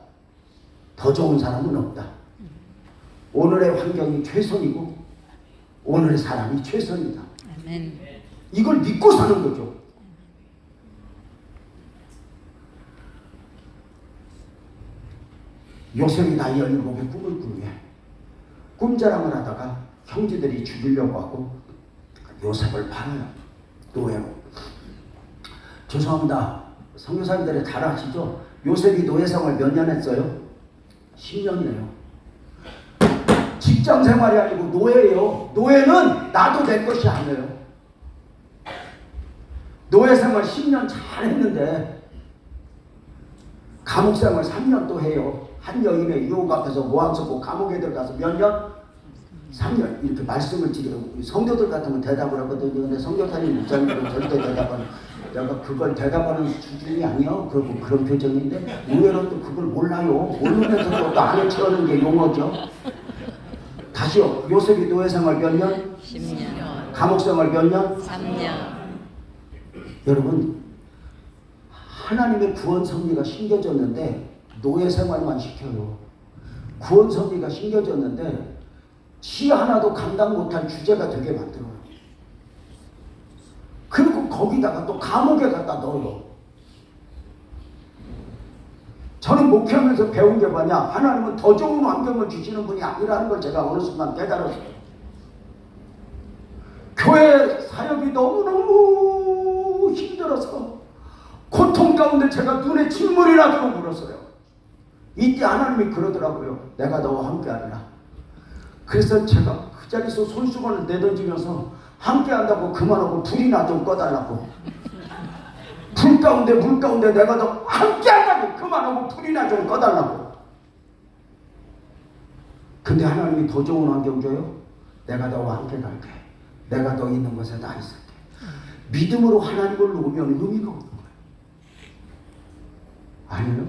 더 좋은 사람은 없다. 오늘의 환경이 최선이고 오늘의 사람이 최선이다. 아멘. 이걸 믿고 사는 거죠. 요셉이 나이 17에 꿈을 꾸며 꿈자랑을 하다가 형제들이 죽이려고 하고 요셉을 팔아요. 노예로. 죄송합니다. 선교사님들이 잘 아시죠? 요셉이 노예생활 몇 년 했어요? 10년이에요. 직장 생활이 아니고 노예예요. 노예는 나도 내 것이 아니에요. 노예생활 10년 잘 했는데 감옥생활 3년 또 해요. 한 여인의 유혹 앞에서 모함 섞고 감옥에 들어가서 몇 년? 3년. 이렇게 말씀을 드리고 성도들 같으면 대답을 하거든요. 근데 성교사님 목사님들은 절대 대답은 내가 그걸 대답하는 수준이 아니요. 그런 표정인데 의외로 또 그걸 몰라요. 모르면서 또 안에 채우는 게 용어죠. 다시요. 요셉이 노예생활 몇 년? 10년. 감옥생활 몇 년? 3년. 여러분, 하나님의 구원 섭리가 심겨졌는데 노예생활만 시켜요. 구원 섭리가 심겨졌는데 지 하나도 감당 못한 주제가 되게 만들어요. 그리고 거기다가 또 감옥에 갖다 넣어요. 저는 목회하면서 배운 게 뭐냐? 하나님은 더 좋은 환경을 주시는 분이 아니라는 걸 제가 어느 순간 깨달았어요. 교회 사역이 너무너무 힘들어서 고통 가운데 제가 눈에 침물이 나도록 울었어요. 이때 하나님이 그러더라고요. 내가 너와 함께하리라. 그래서 제가 그 자리에서 손수건을 내던지면서 함께한다고 그만하고 불이나 좀 꺼달라고. 불 가운데 물 가운데 내가 너 함께한다고 그만하고 불이나 좀 꺼달라고. 근데 하나님이 더 좋은 환경 줘요. 내가 너와 함께 갈게. 내가 너 있는 곳에 나 있을게. 믿음으로 하나님을 놓으면 의미가 없는 거예요. 아니에요?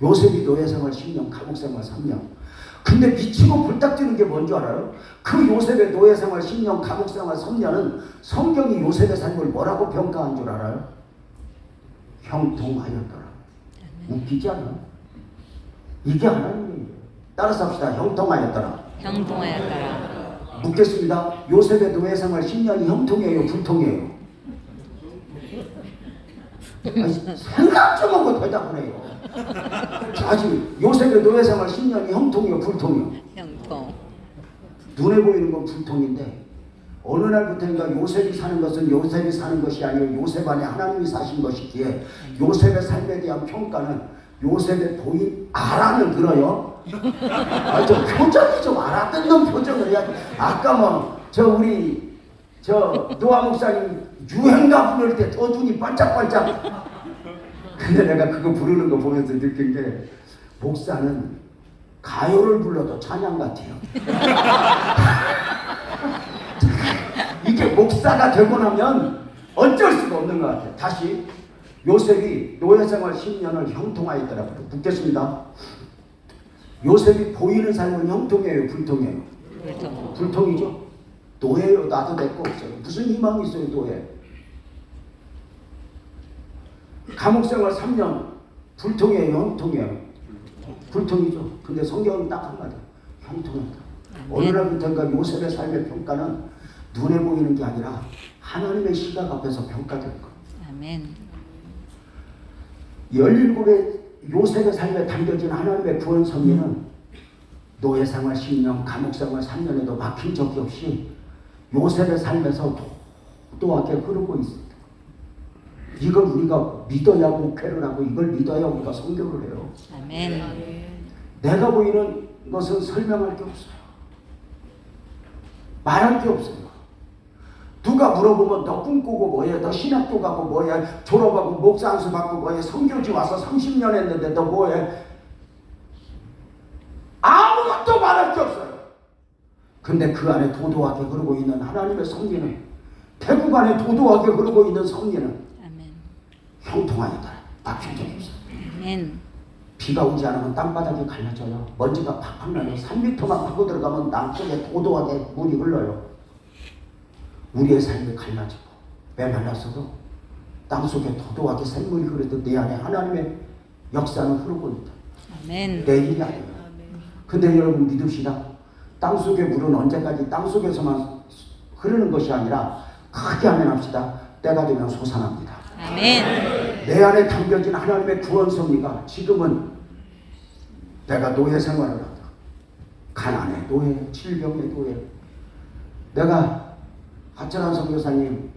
요셉이 노예생활 10년, 감옥생활 3년. 근데 미치고 불딱지는 게 뭔 줄 알아요? 그 요셉의 노예생활 10년, 감옥생활 3년은 성경이 요셉의 삶을 뭐라고 평가한 줄 알아요? 형통하였더라. 웃기지 않아요? 이게 하나님이에요. 따라서 합시다. 형통하였더라. 형통하였더라. 묻겠습니다. 요셉의 노예생활 10년이 형통이에요? 불통이에요? 아니, 생각 좀 하고 대답을 해요. 아직 요셉의 노예생활 10년이 형통이요 불통이요? 형통. 눈에 보이는 건 불통인데 어느 날부터인가 요셉이 사는 것은 요셉이 사는 것이 아니고 요셉 안에 하나님이 사신 것이기에 요셉의 삶에 대한 평가는 요셉의 보인 아라는 들어요. 아, 저 표정이 좀 알아듣는 표정을 해야지. 아까 뭐 우리 노아 목사님 유행가 부를 때 더 눈이 반짝반짝. 근데 내가 그거 부르는 거 보면서 느낀 게 목사는 가요를 불러도 찬양 같아요. 이게 목사가 되고 나면 어쩔 수가 없는 것 같아요. 다시 요셉이 노예생활 10년을 형통하였더라고요. 묻겠습니다. 요셉이 보이는 삶은 형통이에요, 불통이에요? 불통. 불통이죠. 노예요. 나도 될 거 없어요. 무슨 희망이 있어요, 노예? 감옥생활 3년 불통이에요, 형통이에요? 불통이죠. 근데 성경은 딱 한마디, 형통이다. 어느 날부터인가 요셉의 삶의 평가는 눈에 보이는 게 아니라 하나님의 시각 앞에서 평가되는 거예요. 아멘. 17의 요셉의 삶에 담겨진 하나님의 구원 섭리는 노예생활 10년, 감옥생활 3년에도 막힌 적이 없이 요셉의 삶에서 도도하게 흐르고 있습니다. 이걸 우리가 믿어야 목회를 하고 이걸 믿어야 우리가 선교를 해요. 아멘. 내가 보이는 것은 설명할 게 없어요. 말할 게 없어요. 누가 물어보면 너 꿈꾸고 뭐해? 너 신학교 가고 뭐해? 졸업하고 목사 안수 받고 뭐해? 선교지 와서 30년 했는데 너 뭐해? 아무것도 말할 게 없어요. 근데 그 안에 도도하게 흐르고 있는 하나님의 섭리는, 태국 안에 도도하게 흐르고 있는 섭리는 아멘. 형통하였다. 막힌 적이 없어요. 아멘. 비가 오지 않으면 땅바닥이 갈라져요. 먼지가 팍팍 나요. 3m만 파고 들어가면 남쪽에 도도하게 물이 흘러요. 우리의 삶이 갈라지고 메말랐어도 땅속에 도도하게 샘물이 흐르듯 내 안에 하나님의 역사는 흐르고 있다. 아멘. 내 일이 아니에요. 근데 여러분 믿읍시다. 땅속의 물은 언제까지 땅속에서만 흐르는 것이 아니라 크게 아멘합시다. 때가 되면 솟아납니다. 아멘. 내 안에 담겨진 하나님의 구원 섭리가 지금은 내가 노예 생활을 한다. 가난의 노예, 질병의 노예. 내가 하철한 선교사님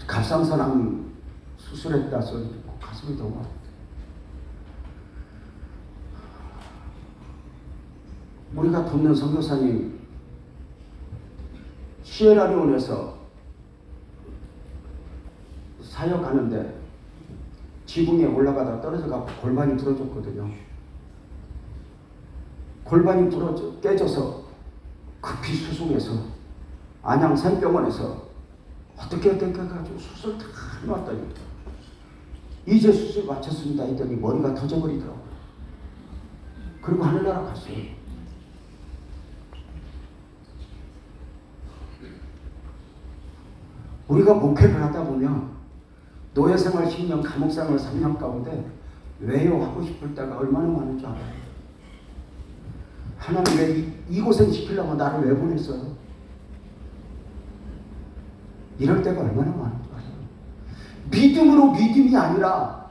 갑상선암 수술했다 소리 듣고 가슴이 너무 아프다. 우리가 돕는 선교사님 시에라리온에서 사역하는데 지붕에 올라가다 떨어져가 골반이 부러졌거든요. 골반이 깨져서 급히 수송해서 안양 샘병원에서 어떻게 해가지고 수술 다 해놨더니 이제 수술 마쳤습니다 했더니 머리가 터져버리더라고요. 그리고 하늘나라 갔어요. 우리가 목회를 하다 보면 노예생활 10년, 감옥생활 3년 가운데 왜요? 하고 싶을 때가 얼마나 많은 줄 알아요? 하나님 왜 이 고생 시키려고 나를 왜 보냈어요? 이럴 때가 얼마나 많은 줄 알아요? 믿음으로 믿음이 아니라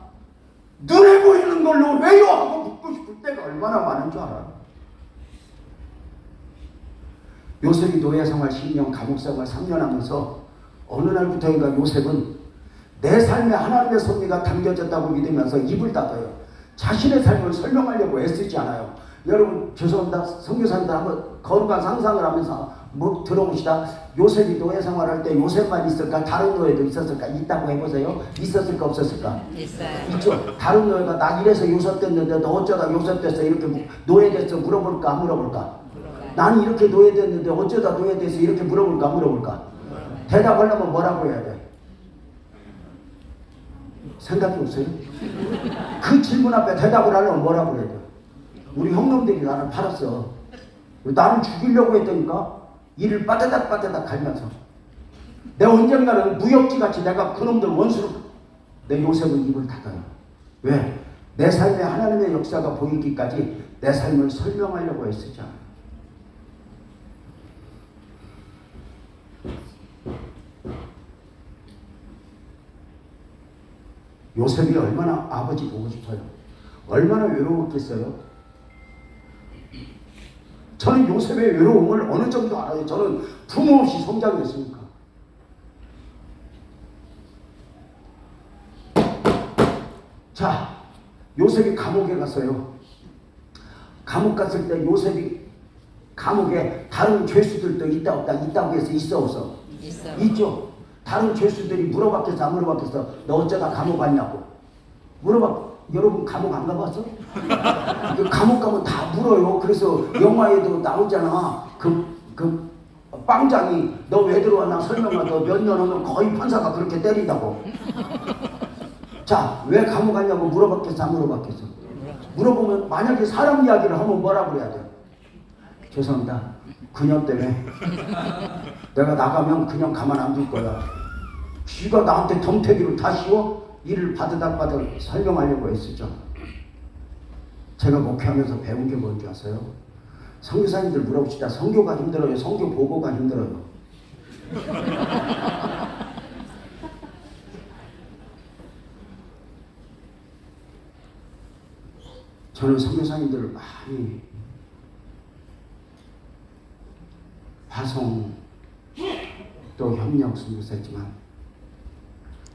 눈에 보이는 걸로 왜요? 하고 묻고 싶을 때가 얼마나 많은 줄 알아요? 요셉이 노예생활 10년, 감옥생활 3년 하면서 어느 날부터인가 요셉은 내 삶에 하나님의 섭리가 담겨졌다고 믿으면서 입을 닫아요. 자신의 삶을 설명하려고 애쓰지 않아요. 여러분 죄송합니다. 선교사님들 한번 거룩한 상상을 하면서 뭐 들어봅시다. 요셉이 노예 생활할 때 요셉만 있을까? 다른 노예도 있었을까? 있다고 해보세요. 있었을까? 없었을까? 있어요. 있죠. 다른 노예가 나 이래서 요셉 됐는데 너 어쩌다 요셉 됐어? 이렇게 노예 됐어? 물어볼까? 안 물어볼까? 나는 이렇게 노예 됐는데 어쩌다 노예 됐어? 이렇게 물어볼까? 안 물어볼까? 대답하려면 뭐라고 해야 돼? 생각이 없어요? 그 질문 앞에 대답을 하려면 뭐라고 해야 돼? 우리 형놈들이 나를 팔았어. 나를 죽이려고 했다니까? 이를 빠다닥 갈면서 내가 언젠가는 무역지같이 내가 그놈들 원수로 내 요셉은 입을 닫아요. 왜? 내 삶에 하나님의 역사가 보이기까지 내 삶을 설명하려고 애쓰지 않아요. 요셉이 얼마나 아버지 보고 싶어요. 얼마나 외로웠겠어요. 저는 요셉의 외로움을 어느 정도 알아요. 저는 부모 없이 성장했으니까. 자, 요셉이 감옥에 갔어요. 감옥 갔을 때 요셉이 감옥에 다른 죄수들도 있다 없다, 있다고 해서 있어 없어? 있죠. 다른 죄수들이 물어봤겠어 안 물어봤겠어? 너 어쩌다 감옥 갔냐고 물어봐. 여러분 감옥 안 가봤어? 그 감옥 가면 다 물어요. 그래서 영화에도 나오잖아. 그 빵장이 너 왜 들어왔나 설명하 너 몇 년 하면 거의 판사가 그렇게 때린다고. 자, 왜 감옥 갔냐고 물어봤겠어 안 물어봤겠어? 물어보면 만약에 사람 이야기를 하면 뭐라 그래야 돼? 죄송합니다. 그녀 때문에 내가 나가면 그냥 가만 안 둘 거야. 쥐가 나한테 덤태기를 다 씌워? 이를 받으다 설명하려고 했었죠. 제가 목회하면서 배운 게 뭔지 아세요? 선교사님들 물어봅시다. 선교가 힘들어요? 선교 보고가 힘들어요? 저는 선교사님들을 많이 화성 또 협력 선교사했지만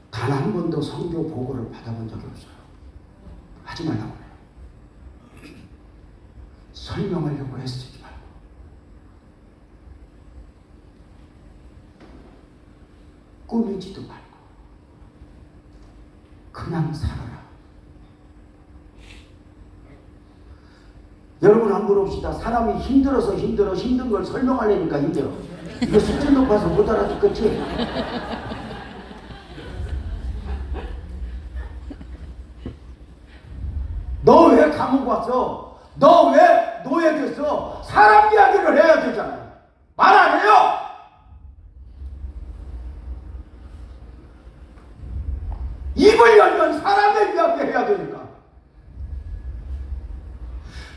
단 한 번도 선교 보고를 받아본 적이 없어요. 하지 말라고 해요. 설명하려고 애쓰지 말고. 꾸미지도 말고. 그냥 살아라. 여러분 안 물어봅시다. 사람이 힘들어서 힘든 걸 설명하려니까 힘들어. 이거 수준 높아서 못 알아듣겠지? 너 왜 감옥 왔어? 너 왜 노예됐어? 사람 이야기를 해야 되잖아요. 말 안 해요? 입을 열면 사람의 이야기 해야 되니까.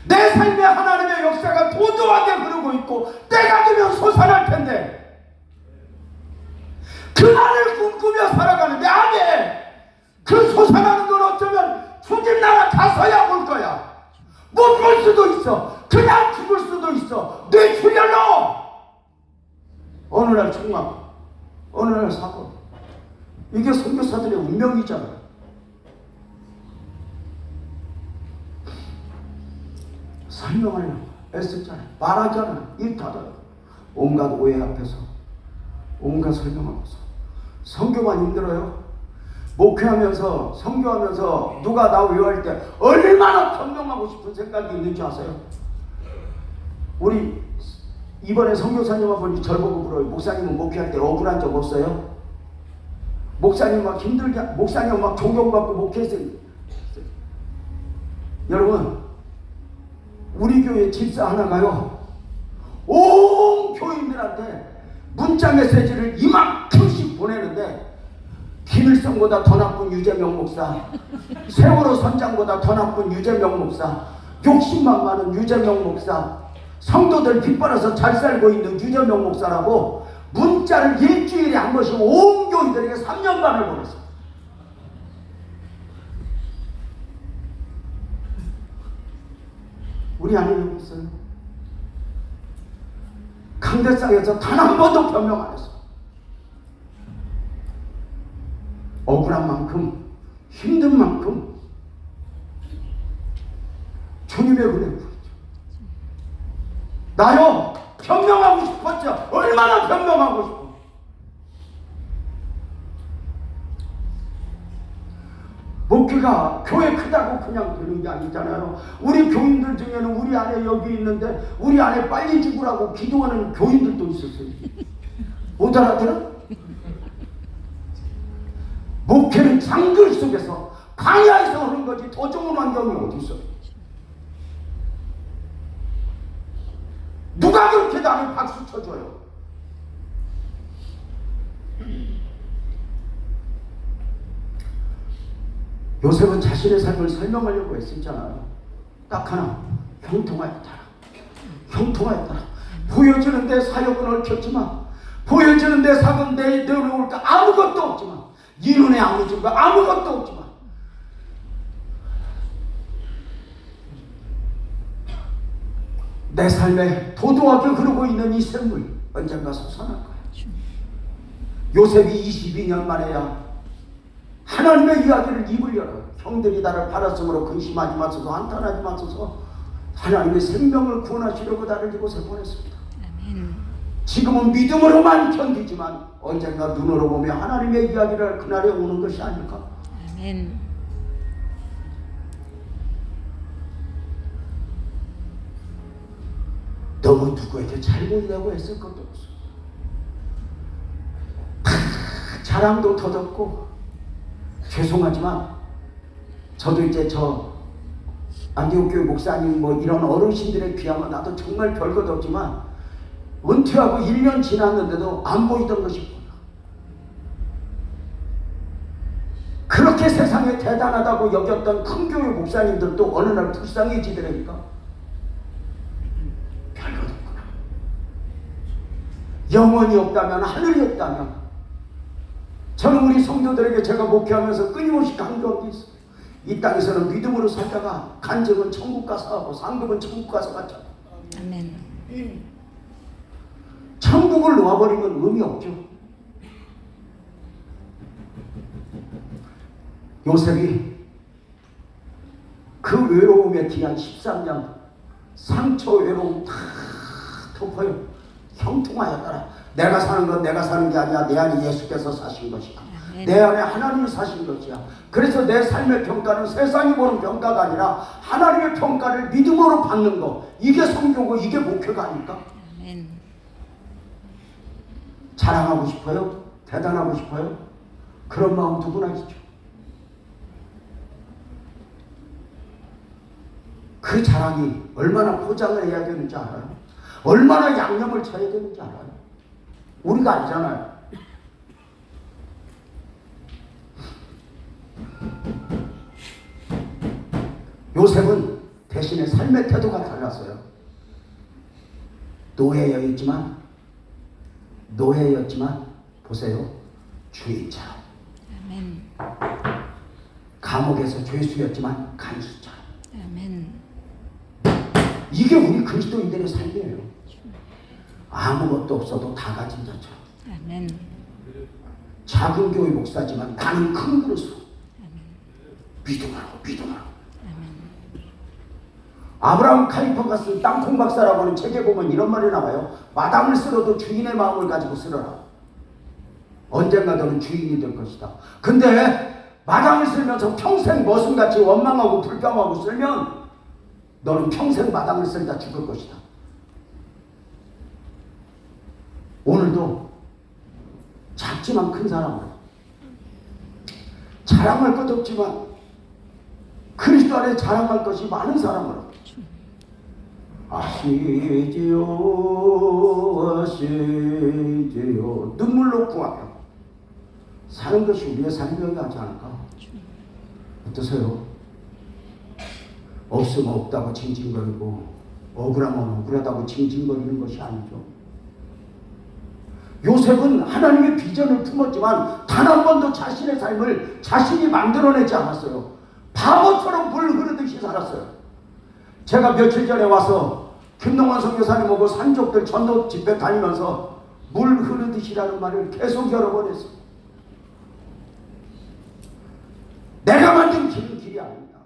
내 삶에 하나님의 역사가 도도하게 흐르고 있고 때가 되면 솟아날 텐데 그날을 꿈꾸며 살아가는 내 안에 그 솟아나는 걸 어쩌면 주님 나라 가서야 볼 거야. 못 볼 수도 있어. 그냥 죽을 수도 있어. 뇌 출혈로 어느 날 총막, 어느 날 사고. 이게 선교사들의 운명이잖아요. 설명하려고 애썼잖아요. 말하잖아요. 일 닫아요. 온갖 오해 앞에서 온갖 설명하면서. 선교만 힘들어요. 목회하면서 선교하면서 누가 나 외워할 때 얼마나 변명하고 싶은 생각이 있는지 아세요? 우리 이번에 선교사님만 보니 절 보고 물어요. 목사님은 목회할 때 억울한 적 없어요? 목사님 막 힘들게 목사님 막 존경받고 목회했어요. 여러분 우리 교회 집사 하나가요 온 교인들한테 문자 메시지를 이만큼씩 보내는데 김일성보다 더 나쁜 유재명 목사, 세월호 선장보다 더 나쁜 유재명 목사, 욕심만 많은 유재명 목사, 성도들 빗발아서 잘 살고 있는 유재명 목사라고 문자를 일주일에 한 번씩 온 교인들에게 3년 반을 보냈어요. 우리 안에 여기 있어요. 강대상에서 단 한 번도 변명 안 했어. 억울한 만큼 힘든 만큼 주님의 은혜 부르죠. 나요 변명하고 싶었죠. 얼마나 변명하고 싶어. 목회가 교회 크다고 그냥 되는 게 아니잖아요. 우리 교인들 중에는 우리 안에 여기 있는데 우리 안에 빨리 죽으라고 기도하는 교인들도 있었어요. 못 알아들어? 목회는 장글 속에서 광야에서 오는 거지 더 좋은 환경이 어디 있어? 누가 그렇게 나를 박수 쳐줘요? 요셉은 자신의 삶을 설명하려고 했었잖아요. 딱 하나, 형통하였더라. 형통하였더라. 보여주는데 사역은 얽혔지만 보여주는데 사건 내려올까 아무것도 없지만 이 눈에 아무 증거 아무것도 없지만 내 삶에 도도하게 흐르고 있는 이 샘물 언젠가 솟아날 거야. 요셉이 22년 만에야 하나님의 이야기를 입을 열어 형들이 나를 팔았으므로 근심하지 마소서 한탄하지 마소서 하나님의 생명을 구원하시려고 나를 이곳에 보냈습니다. 아멘. 지금은 믿음으로만 견디지만 언젠가 눈으로 보며 하나님의 이야기를 그날에 오는 것이 아닐까? 아멘. 너무 누구에게 잘 보이려고 했을 것도 없어. 자랑도 터졌고 죄송하지만 저도 이제 안디옥교회 목사님 뭐 이런 어르신들의 귀함은 나도 정말 별것 없지만 은퇴하고 1년 지났는데도 안 보이던 것이 보여. 그렇게 세상에 대단하다고 여겼던 큰 교회 목사님들도 어느 날 불쌍해지더라니까 별것 없구나. 영원이 없다면 하늘이 없다면 저는 우리 성도들에게 제가 목회하면서 끊임없이 강조한 게 있어요. 이 땅에서는 믿음으로 살다가 간증은 천국 가서 하고 상급은 천국 가서 받자. 아멘. 천국을 놓아버리면 의미 없죠. 요셉이 그 외로움에 기한 13년 상처 외로움 다 덮어요. 형통하였더라. 내가 사는 건 내가 사는 게 아니야. 내 안에 예수께서 사신 것이야. 내 안에 하나님이 사신 것이야. 그래서 내 삶의 평가는 세상이 보는 평가가 아니라 하나님의 평가를 믿음으로 받는 거. 이게 성교고 이게 목회가 아닐까? 아멘. 자랑하고 싶어요? 대단하고 싶어요? 그런 마음 누구나 있죠. 그 자랑이 얼마나 포장을 해야 되는지 알아요? 얼마나 양념을 쳐야 되는지 알아요? 우리가 알잖아요. 요셉은 대신에 삶의 태도가 달랐어요. 노예였지만 보세요. 주인처럼. 아멘. 감옥에서 죄수였지만 간수처럼. 아멘. 이게 우리 그리스도인들의 삶이에요. 아무것도 없어도 다 가진 자처럼. 아멘. 작은 교회 목사지만 나는 큰 그릇으로 믿음하라고. 아브라함 칼리퍼가 쓴 땅콩 박사라고 하는 책에 보면 이런 말이 나와요. 마당을 쓸어도 주인의 마음을 가지고 쓸어라. 언젠가 너는 주인이 될 것이다. 근데 마당을 쓸면서 평생 머슴같이 원망하고 불평하고 쓸면 너는 평생 마당을 쓸다 죽을 것이다. 오늘도 작지만 큰 사람으로 자랑할 것 없지만 그리스도 안에 자랑할 것이 많은 사람으로 아시지요 눈물로 구하며 사는 것이 우리의 삶이 하지 않을까? 어떠세요? 없으면 없다고 징징거리고 억울하면 억울하다고 징징거리는 것이 아니죠. 요셉은 하나님의 비전을 품었지만 단 한 번도 자신의 삶을 자신이 만들어내지 않았어요. 바보처럼 물 흐르듯이 살았어요. 제가 며칠 전에 와서 김동원 선교사님하고 산족들 전도 집회 다니면서 물 흐르듯이라는 말을 계속 여러 번 했어요. 내가 만든 길은 길이 아닙니다.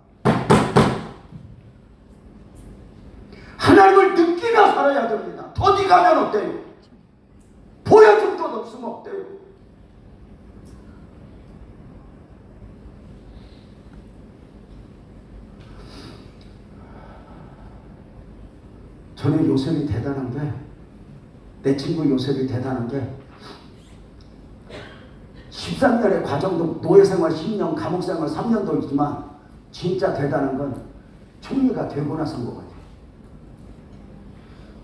하나님을 느끼며 살아야 됩니다. 더디 가면 어때요? 보여줄 것 없으면 어때요? 저는 요셉이 대단한 게, 내 친구 요셉이 대단한 게 13년의 과정도 노예생활 10년, 감옥생활 3년도 있지만 진짜 대단한 건 총리가 되고 나서인 것 같아요.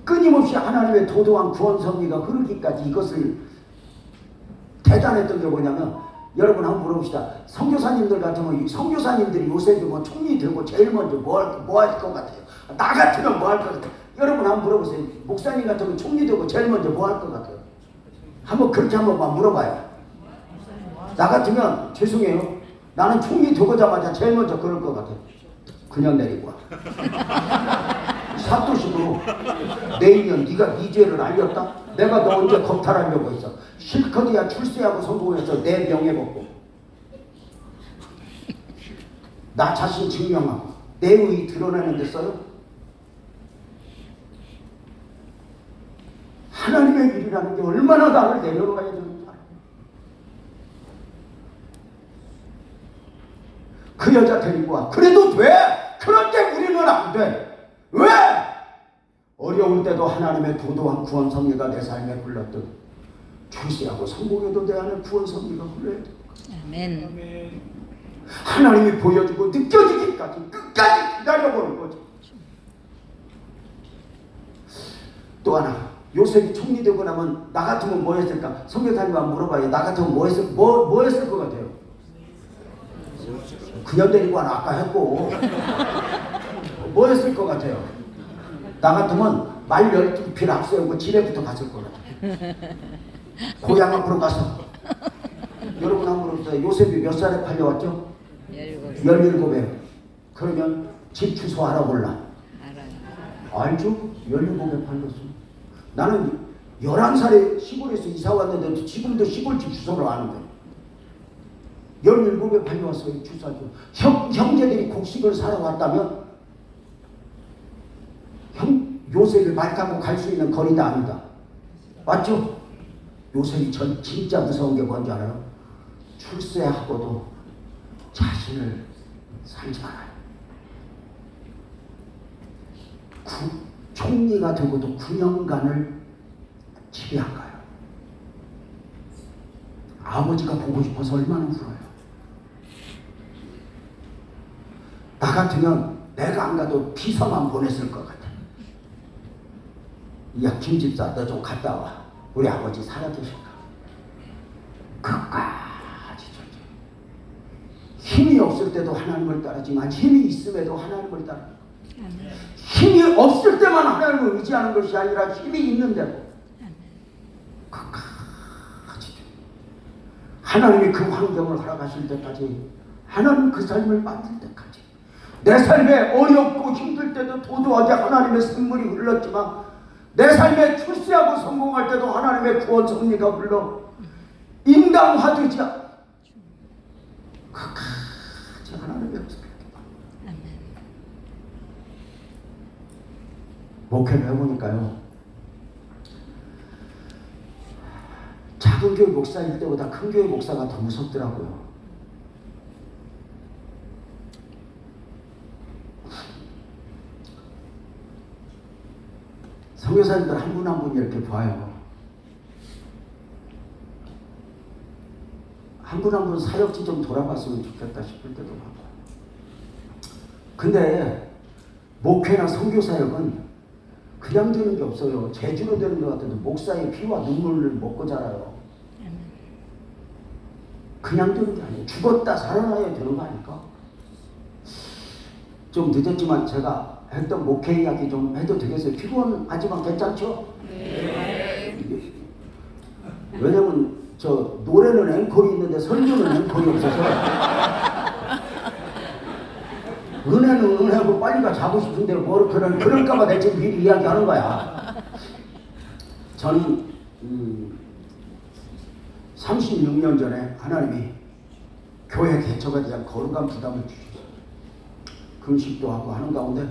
끊임없이 하나님의 도도한 구원 섭리가 흐르기까지 이것을 대단했던 게 뭐냐면, 여러분 한번 물어봅시다. 선교사님들 같으면 선교사님들이 요셉이 뭐 총리 되고 제일 먼저 뭐 할 것 같아요? 나 같으면 뭐 할 것 같아요? 여러분 한번 물어보세요. 목사님 같으면 총리 되고 제일 먼저 뭐 할 것 같아요? 한번 그렇게 한번 물어봐요. 나 같으면 죄송해요. 나는 총리 되고자마자 제일 먼저 그럴 것 같아요. 그냥 내리고 와. 사도식으로 내일년 네가 네 죄를 알렸다? 내가 너 언제 겁탈하려고 했어? 실컷이야 출세하고 성공해서 내 명예 벗고 나 자신 증명하고 내 의의 드러내는 데 써요? 하나님의 일이라는 게 얼마나 나를 내려놓아야 되는지 알아요. 그 여자 데리고 와. 그래도 돼. 그런데 우리는 안 돼. 왜? 어려울 때도 하나님의 도도한 구원 섭리가 내 삶에 흘렀듯 출세하고 성공해도 내 안에 구원 섭리가 흘러야 돼. 아멘. 하나님이 보여주고 느껴지기까지 끝까지 기다려보는 거죠. 또 하나, 요셉이 총리되고 나면 나 같으면 뭐 했을까? 선교사님 한번 물어봐요. 나 같으면 뭐 했을 것 같아요? 그냥 데리고 하나 아까 했고 뭐 했을 것 같아요? 나 같으면 말 12필 앞세우고 집에부터 갔을 것 같아요. 고향 앞으로 가서 여러분 한번 물어보세요. 요셉이 몇 살에 팔려왔죠? 17에. 그러면 집 주소 알아볼라? 알죠? 17에 팔렸어. 나는 11살에 시골에서 이사 왔는데 지금도 시골집 주소를 아는데 17에 팔려왔어요. 주사죠. 형제들이 곡식을 사러 왔다면 요셉이 말 타고 갈 수 있는 거리다 아니다. 맞죠? 요셉이 진짜 무서운 게 뭔지 알아요? 출세하고도 자신을 살지 않아요. 총리가 되고도 9년간을 집에 안 가요. 아버지가 보고 싶어서 얼마나 울어요. 나 같으면 내가 안 가도 비서만 보냈을 것 같아. 야, 김집사 너 좀 갔다 와. 우리 아버지 살아계실까? 끝까지 쫓아. 힘이 없을 때도 하나님을 따르지만 힘이 있음에도 하나님을 따라. 힘이 없을 때만 하나님을 의지하는 것이 아니라 힘이 있는데도 끝까지 하나님이 그 환경을 허락하실 때까지, 하나님 그 삶을 만들 때까지, 내 삶에 어렵고 힘들 때도 도도하게 하나님의 선물이 흘렀지만 내 삶에 출세하고 성공할 때도 하나님의 구원 섭리가 흘러 인당화되지 않고 끝까지 하나님의 역사를 목회를 해보니까요, 작은 교회 목사일 때보다 큰 교회 목사가 더 무섭더라고요. 선교사님들 한 분 한 분 이렇게 봐요. 한 분 한 분 사역지 좀 돌아봤으면 좋겠다 싶을 때도 많고. 근데 목회나 선교사역은 그냥 되는 게 없어요. 재주로 되는 것 같아도 목사의 피와 눈물을 먹고 자라요. 그냥 되는 게 아니에요. 죽었다 살아나야 되는 거 아닐까? 좀 늦었지만 제가 했던 목회 이야기 좀 해도 되겠어요? 피곤하지만 괜찮죠? 네. 왜냐면 저 노래는 앵콜이 있는데 설교는 앵콜이 없어서 은혜는 은혜고 빨리가 자고 싶은데 뭘 그럴까봐 내가 지금 미리 이야기하는 거야. 저는 36년 전에 하나님이 교회 개척에 대한 거룩한 부담을 주셨어요. 금식도 하고 하는 가운데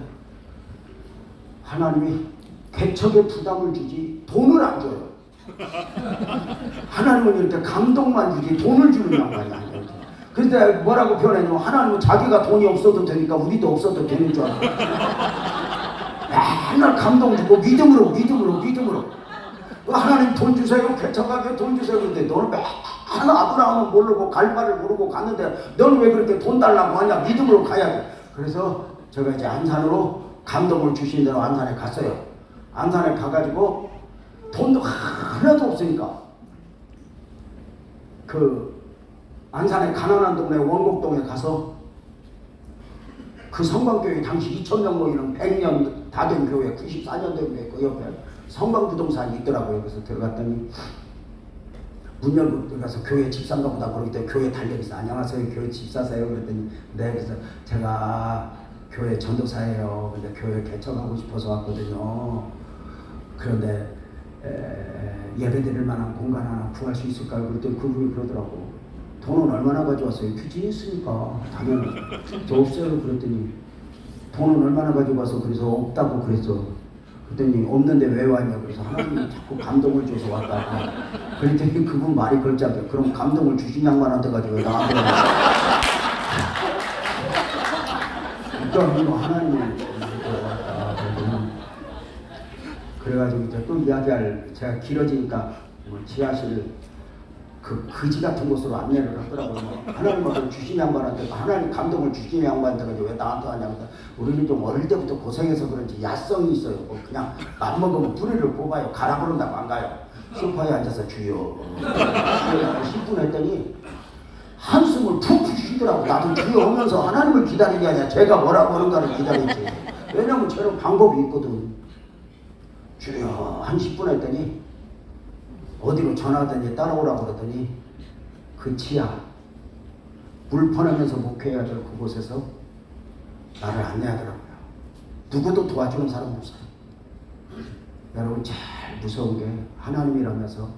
하나님이 개척에 부담을 주지 돈을 안 줘요. 하나님은 이렇게 감동만 주지 돈을 주는 말이 아니에요. 그런데 뭐라고 표현했냐면 하나님은 자기가 돈이 없어도 되니까 우리도 없어도 되는 줄 알아요. 맨날 감동 주고 믿음으로 하나님 돈 주세요. 개척하게 돈 주세요. 그런데 너는 맨날 아브라함은 모르고 갈바를 모르고 갔는데 너는 왜 그렇게 돈 달라고 하냐. 믿음으로 가야지. 그래서 제가 이제 안산으로 감동을 주신 대로 안산에 갔어요. 안산에 가가지고 돈도 하나도 없으니까 그 안산의 가난한 동네 원곡동에 가서 그 성광교회 당시 2,000명 모이는 100년 다 된 교회 94년 된 교회 그 옆에 성광부동산이 있더라고요. 그래서 들어갔더니 문 열고 들어가서 교회 집사인가 보다 그러기 때문에 교회 달려있어. 안녕하세요 교회 집사세요? 그랬더니 네. 그래서 제가 교회 전도사예요. 근데 교회 개척하고 싶어서 왔거든요. 그런데 예배 드릴 만한 공간 하나 구할 수 있을까요? 그랬더니 그분이 그러더라고. 돈은 얼마나 가져왔어요? 규칙이 있으니까 당연히. 저 없어요. 그랬더니 돈은 얼마나 가져가서 그래서 없다고 그랬어. 그랬더니 없는데 왜 왔냐. 그래서 하나님이 자꾸 감동을 줘서 왔다고. 그랬더니 그분 말이 걸작해. 그럼 감동을 주신 양반한테 가지고 왜 나한테 그러니까 하나님이 왔다. 그래가지고 이제 또 이야기할, 제가 길어지니까 뭐 지하실 그 거지 같은 곳으로 안내를 하더라고요. 하나님을 주신 양반한테, 하나님 감동을 주신 양반한테 가지고 왜 나한테 하냐고. 우리는 좀 어릴 때부터 고생해서 그런지 야성이 있어요. 뭐 그냥 맘 먹으면 뿌리를 뽑아요. 가라 그런다고 안 가요. 소파에 앉아서 주여 10분 했더니 한숨을 푹푹 쉬더라고. 나도 주여 하면서 하나님을 기다리는 게 아니라 제가 뭐라고 하는가를 기다리지. 왜냐면 저런 방법이 있거든. 주여 한 10분 했더니 어디로 전화하더니 따라오라고 그러더니 그 지하 물 퍼내면서 목회해야 될 그곳에서 나를 안내하더라고요. 누구도 도와주는 사람 없어요. 여러분 제일 무서운 게 하나님이라면서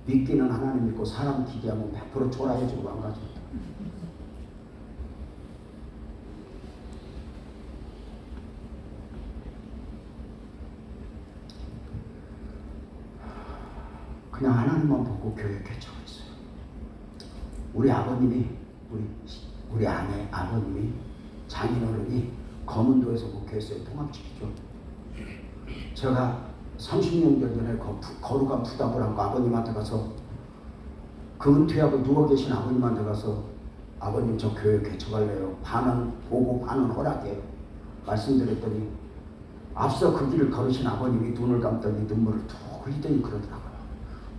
믿기는 하나님 믿고 사람 기대하면 100% 초라해지고 망가집니다. 그냥 하나님만 보고 교회 개척했어요. 우리 아버님이 우리 아내 아버님이 장인어른이 검은도에서 목회했어요. 통합지기죠. 제가 30년 전에 거룩한 부답을 하고 아버님한테 가서 그 은퇴하고 누워 계신 아버님한테 가서 아버님 저 교회 개척할래요. 반은 보고 반은 허락해요. 말씀드렸더니 앞서 그 길을 걸으신 아버님이 눈을 감더니 눈물을 툭 흘리더니 그러더라고요.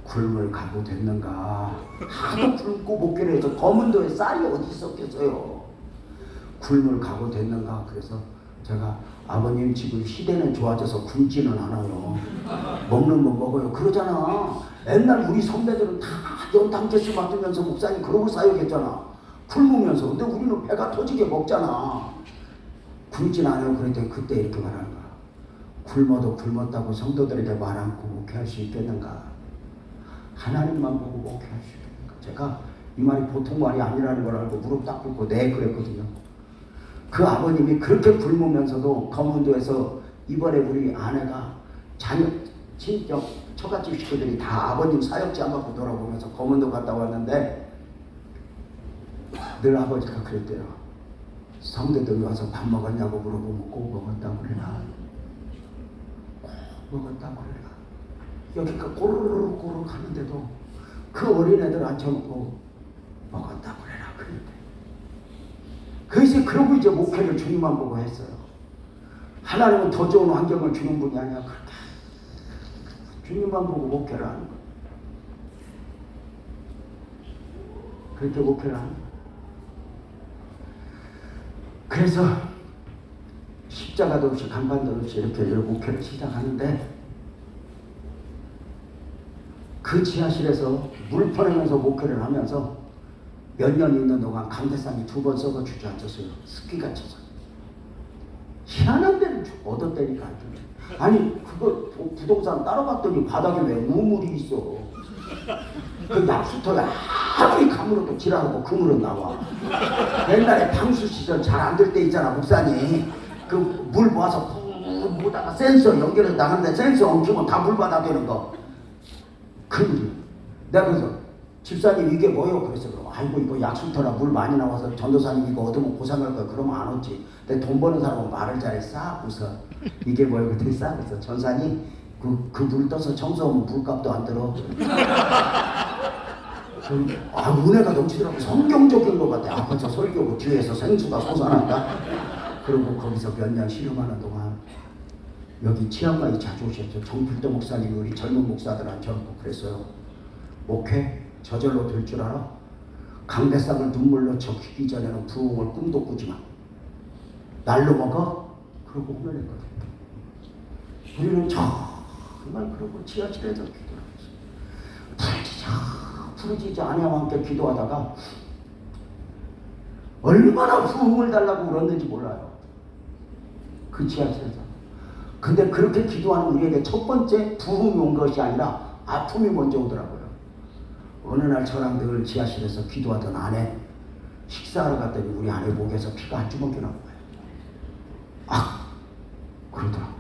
굶을 각오 됐는가. 하도 굶고 목회를 해서 검은도에 쌀이 어디 있었겠어요. 굶을 각오 됐는가. 그래서 제가 아버님 지금 시대는 좋아져서 굶지는 않아요. 먹는 거 먹어요. 그러잖아. 옛날 우리 선배들은 다 연탄 개수 맡으면서 목사님 그러고 사역했잖아. 굶으면서. 근데 우리는 배가 터지게 먹잖아. 굶진 않아요. 그랬더니 그때 이렇게 말하는 거야. 굶어도 굶었다고 성도들에게 말 않고 목회할 수 있겠는가. 하나님만 보고 목회할 수 있겠는가. 제가 이 말이 보통 말이 아니라는 걸 알고 무릎 딱 꿇고 네 그랬거든요. 그 아버님이 그렇게 굶으면서도 검은도에서 이번에 우리 아내가 자녀 친정 처갓집 식구들이 다 아버님 사역지 안 받고 돌아보면서 검은도 갔다 왔는데 늘 아버지가 그랬대요. 성도들이 와서 밥 먹었냐고 물어보면 꼭 먹었다고 그래라. 꼭 먹었다고 그래라. 여기가 꼬르륵 하는데도 그 어린애들 앉혀놓고 먹었다고 그래라. 그랬대. 그래서 그러고 이제 목회를 주님만 보고 했어요. 하나님은 더 좋은 환경을 주는 분이 아니야. 그렇게 주님만 보고 목회를 하는 거예요. 그렇게 목회를 하는 거예요. 그래서 십자가도 없이 간판도 없이 이렇게 목회를 시작하는데 그 지하실에서 물 퍼내면서 목회를 하면서 몇 년 있는 동안 강대상이 2번 썩어 주저앉았어요. 습기가 쳐서. 희한한 데를 얻었다니까. 아니 그거 부동산 따라갔더니 바닥에 왜 우물이 있어. 그 약수터에 아무리 가물어도 지랄하고 그물은 나와. 옛날에 방수 시절 잘 안 될 때 있잖아. 목사님 그 물 모아서 푹 모다가 센서 연결해서 나가는데 센서 엉키면 다 물 받아 되는 거. 그물이. 내가 그래서 집사님 이게 뭐예요? 그래서 아이고 이거 약수터라 물 많이 나와서 전도사님 이거 얻으면 고생할 거야. 그러면 안 얻지. 근데 돈 버는 사람은 말을 잘해. 싹 웃어. 이게 뭐예요? 그랬더니 싹 웃어. 전사님 그 물 떠서 청소하면 물값도 안 들어. 은혜가 넘치더라고. 성경적인 것 같아. 앞에서 설교고 뒤에서 생수가 솟아난다. 그리고 거기서 몇 년 신음하는 동안 여기 치안관이 자주 오셨죠. 정필도 목사님이 우리 젊은 목사들 앉혀놓고 그랬어요. 목회 저절로 될 줄 알아? 강대상을 눈물로 적히기 전에는 부흥을 꿈도 꾸지 마. 날로 먹어? 그러고 혼내냈거든. 우리는 정말 그러고 지하실에서 기도를 부르짖자 아내와 함께 기도하다가 얼마나 부흥을 달라고 울었는지 몰라요. 그 지하실에서. 근데 그렇게 기도하는 우리에게 첫 번째 부흥이 온 것이 아니라 아픔이 먼저 오더라고요. 어느 날 저랑 늘 지하실에서 기도하던 아내 식사하러 갔더니 우리 아내 목에서 피가 한 주먹이 나온 거예요. 아! 그러더라고요.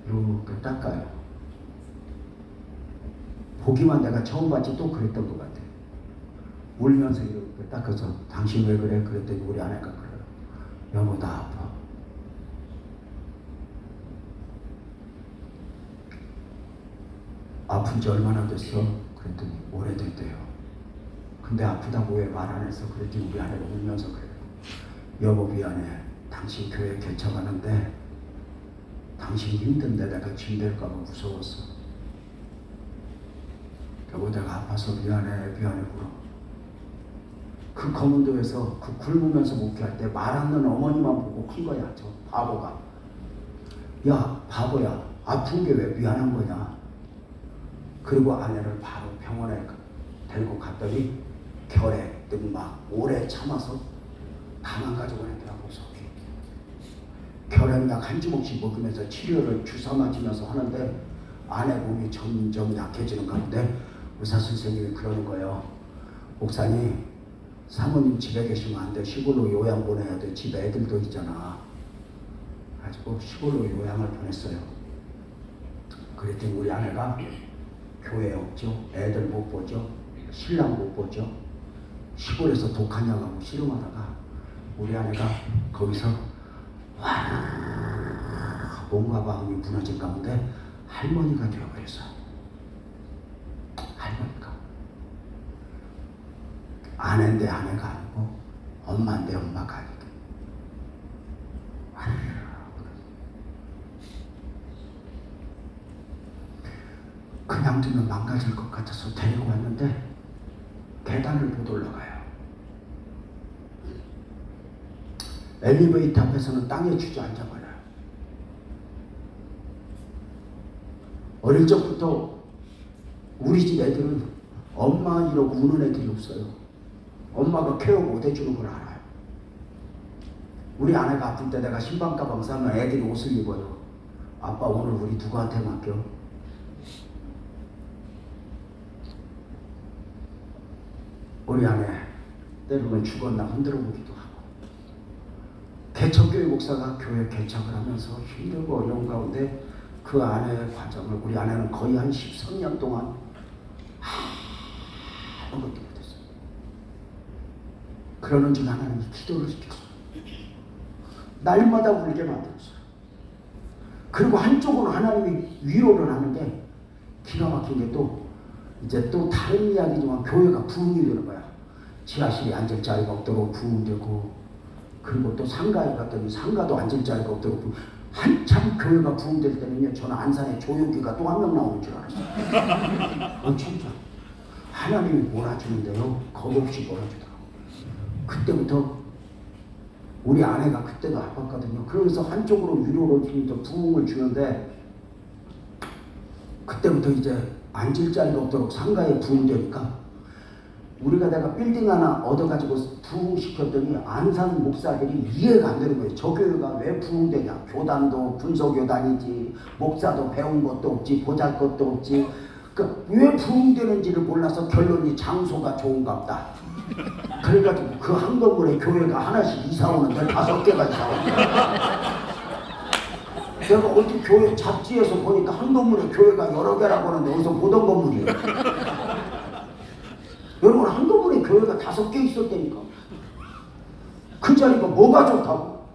이렇게 닦아요. 보기만 내가 처음 봤지 또 그랬던 것 같아요. 울면서 이렇게 닦아서 당신 왜 그래? 그랬더니 우리 아내가 그래요. 여보 나 아파. 아픈 지 얼마나 됐어? 그랬더니 오래됐대요. 근데 아프다고 왜 말 안 해서? 그랬더니 우리 아내가 울면서 그래요. 여보 미안해. 당신 교회 개척하는데 당신 힘든데 내가 짐될까 봐 무서웠어. 여보 내가 아파서 미안해 울어. 그 검은도에서 그 굶으면서 목회할 때 말 않는 어머니만 보고 큰 거야. 저 바보가. 야 바보야 아픈 게 왜 미안한 거냐. 그리고 아내를 바로 병원에 데리고 갔더니 결핵, 늑막 오래 참아서 다 망가지고 했더라고. 속이. 결핵약 한 주먹씩 먹으면서 치료를 주사 맞으면서 하는데 아내 몸이 점점 약해지는 가운데 의사 선생님이 그러는 거예요. 목사님 사모님 집에 계시면 안 돼. 시골로 요양 보내야 돼. 집에 애들도 있잖아. 가지고 시골로 요양을 보냈어요. 그랬더니 우리 아내가 교회 없죠. 애들 못 보죠. 신랑 못 보죠. 시골에서 독한 약하고 씨름하다가 우리 아내가 거기서 와 몸과 마음이 무너진 가운데 할머니가 되어버렸어요. 할머니가. 아내인데 아내가 아니고 엄마인데 엄마가 아니고. 그냥 두면 망가질 것 같아서 데리고 왔는데 계단을 못 올라가요. 엘리베이터 앞에서는 땅에 주저앉아버려요. 어릴 적부터 우리 집 애들은 엄마 이러고 우는 애들이 없어요. 엄마가 케어 못 해주는 걸 알아요. 우리 아내가 아플 때 내가 신방 가방 사면 애들이 옷을 입어요. 아빠 오늘 우리 누구한테 맡겨? 우리 아내 때로는 죽었나 흔들어 보기도 하고. 개척교회 목사가 교회 개척을 하면서 힘들고 어려운 가운데 그 아내의 과정을 우리 아내는 거의 한 13년 동안 아무것도 못했어요. 그러는 중 하나님이 기도를 시켰어요. 날마다 울게 만들었어요. 그리고 한쪽으로 하나님이 위로를 하는데 기가 막힌 게 또 이제 또 다른 이야기지만 교회가 부흥이 되는 거야. 지하실에 앉을 자리가 없도록 부흥되고, 그리고 또 상가에 갔더니 상가도 앉을 자리가 없도록 한참 교회가 부흥될 때는요, 저는 안산에 조용기가 또 한 명 나오는 줄 알았어요. 진짜 하나님이 몰아주는데요, 겁없이 몰아주더라고. 그때부터 우리 아내가 그때도 아팠거든요. 그러면서 한쪽으로 위로로 주면서 부흥을 주는데, 그때부터 이제 앉을 자리가 없도록 상가에 부흥되니까 우리가 내가 빌딩 하나 얻어가지고 부흥시켰더니 안산 목사들이 이해가 안 되는 거예요. 저 교회가 왜 부흥되냐. 교단도 분서교단이지, 목사도 배운 것도 없지, 보잘것도 없지. 그러니까 왜 부흥되는지를 몰라서 결론이 장소가 좋은가 보다. 그래가지고 그 한 건물에 교회가 하나씩 이사 오는데 5개가 이사 오는 거야. 내가 어디 교회 잡지에서 보니까 한 건물에 교회가 여러 개라고 하는데 어디서 보던 건물이에요. 여러분 한 건물에 교회가 5개 있었다니까. 그 자리가 뭐가 좋다고.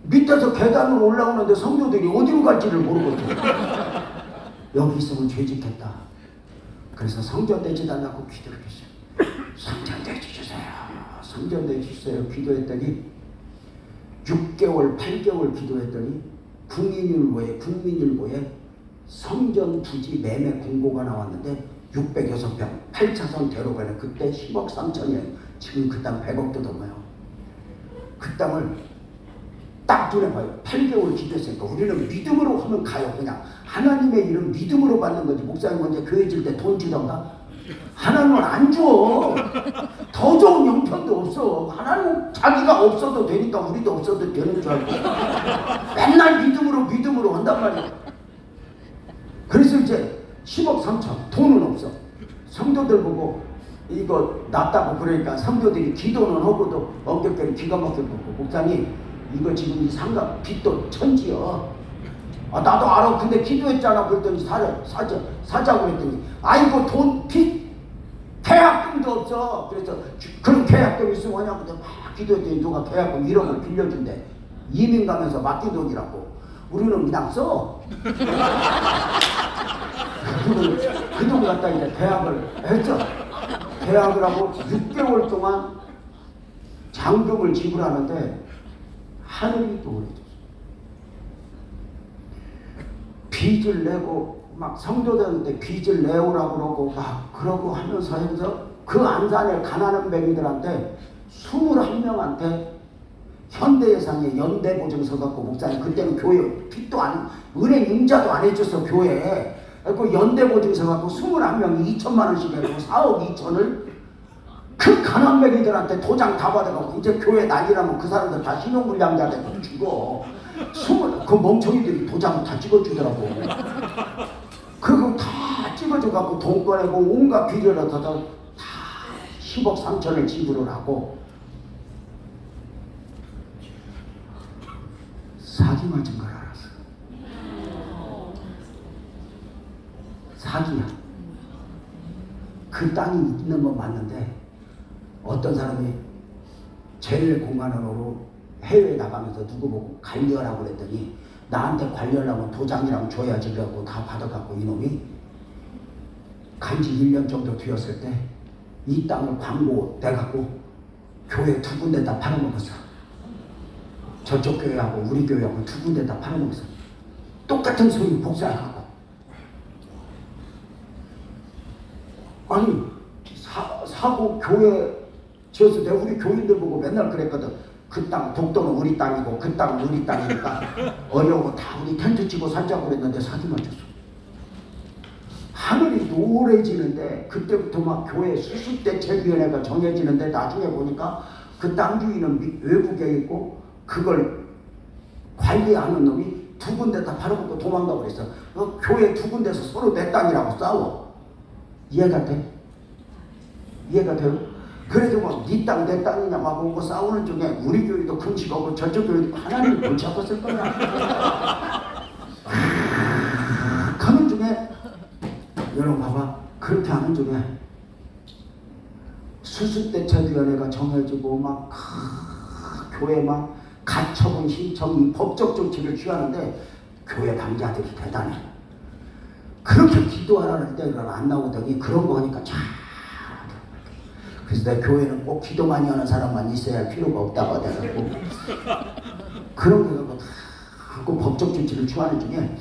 밑에서 계단으로 올라오는데 성도들이 어디로 갈지를 모르거든요. 여기 있으면 죄짓겠다. 그래서 성전 내지달라고 기도를 했어요. 성전 내주세요. 성전 내주세요. 기도했더니 6개월, 8개월 기도했더니 국민일보에 성전 부지 매매 공고가 나왔는데 606평 8차선 대로가는 그때 10억 3천이에요. 지금 그 땅 100억도 넘어요. 그 땅을 딱 눈에 봐요. 8개월 기도했으니까 우리는 믿음으로 하면 가요. 그냥 하나님의 일은 믿음으로 받는 거지. 목사님 먼저 교회 질 때 돈 주던가 하나님은 안 줘. 더 좋은 형편도 없어. 하나님은 자기가 없어도 되니까 우리도 없어도 되는 줄 알고 맨날 믿음으로 한단 말이야. 그래서 이제 10억 3천 돈은 없어. 성도들 보고 이거 낫다고 그러니까 성도들이 기도는 하고도 어깨까지 기가 막히게 보고 목사님 이거 지금 이 상가 빚도 천지여. 아 나도 알아. 근데 기도했잖아. 그랬더니 사자고 그랬더니 아이고 돈 빚 계약금도 없어. 그래서 그럼 계약금 있으면 뭐냐고 막 기도했더니 누가 계약금 1억을 빌려준대. 이민 가면서 맡긴 돈이라고. 우리는 그냥 써. 그돈 갖다 이제 계약을 했죠. 계약을 하고 6개월 동안 잔금을 지불하는데 하늘이 노래졌어. 빚을 내고 막 성도들한테 빚을 내오라고 그러고 막 그러고 하면서 그 안산의 가난한 백이들한테 21명한테 현대예산에 연대보증서 갖고 목사님 그때는 교회 빚도 안 은행 융자도 안 해줬어 교회에. 그 연대보증서 갖고 21명이 2천만 원씩 해고 4억 2천을 그 가난뱅이들한테 도장 다 받아가고 이제 교회 난리나면 그 사람들 다 신용불량자 되고 죽어. 그 멍청이들이 도장 다 찍어주더라고. 그거 다 찍어줘갖고 돈 꺼내고 온갖 비리를 얻어서 다 10억 3천을 지불을 하고 사기 맞은 걸 알았어. 사기야. 그 땅이 있는 건 맞는데 어떤 사람이 제일 공간으로 해외에 나가면서 누구 보고 관리하라고 그랬더니 나한테 관리하려면 도장이랑 줘야지 그러고 다 받아갖고 이놈이 간지 1년 정도 되었을 때 이 땅을 광고 내갖고 교회 2군데다 팔아먹었어. 저쪽 교회하고 우리 교회하고 2군데다 팔아먹었어. 똑같은 소리 복사해갖고. 아니 사고 교회 지었을 때 우리 교인들 보고 맨날 그랬거든. 그 땅 독도는 우리 땅이고 그 땅은 우리 땅이니까 어려워 다 우리 텐트 치고 살자고 그랬는데 사기만 줬어. 하늘이 노래지는데 그때부터 막 교회 수습대책위원회가 정해지는데 나중에 보니까 그 땅 주인은 외국에 있고 그걸 관리하는 놈이 2군데 다 팔아먹고 도망가 버렸어. 교회 2군데서 서로 내 땅이라고 싸워. 이해가 돼? 이해가 돼요? 그래도 뭐 네 땅 내 땅이냐 막 오고 싸우는 중에 우리 교회도 금식하고 저쪽 교회도 하나님을 골치 아팠을 거야. 하는 중에 여러분 봐봐. 그렇게 하는 중에 수습대책위원회가 정해지고 막 교회 막 가처분 신청 법적 조치를 취하는데 교회 당자들이 대단해. 그렇게 기도하라는 때는 안 나오더니 그런 거 하니까 참. 그래서 내 교회는 꼭 기도 많이 하는 사람만 있어야 할 필요가 없다고 하더라고. 그런 게 갖고 다 법적 조치를 취하는 중에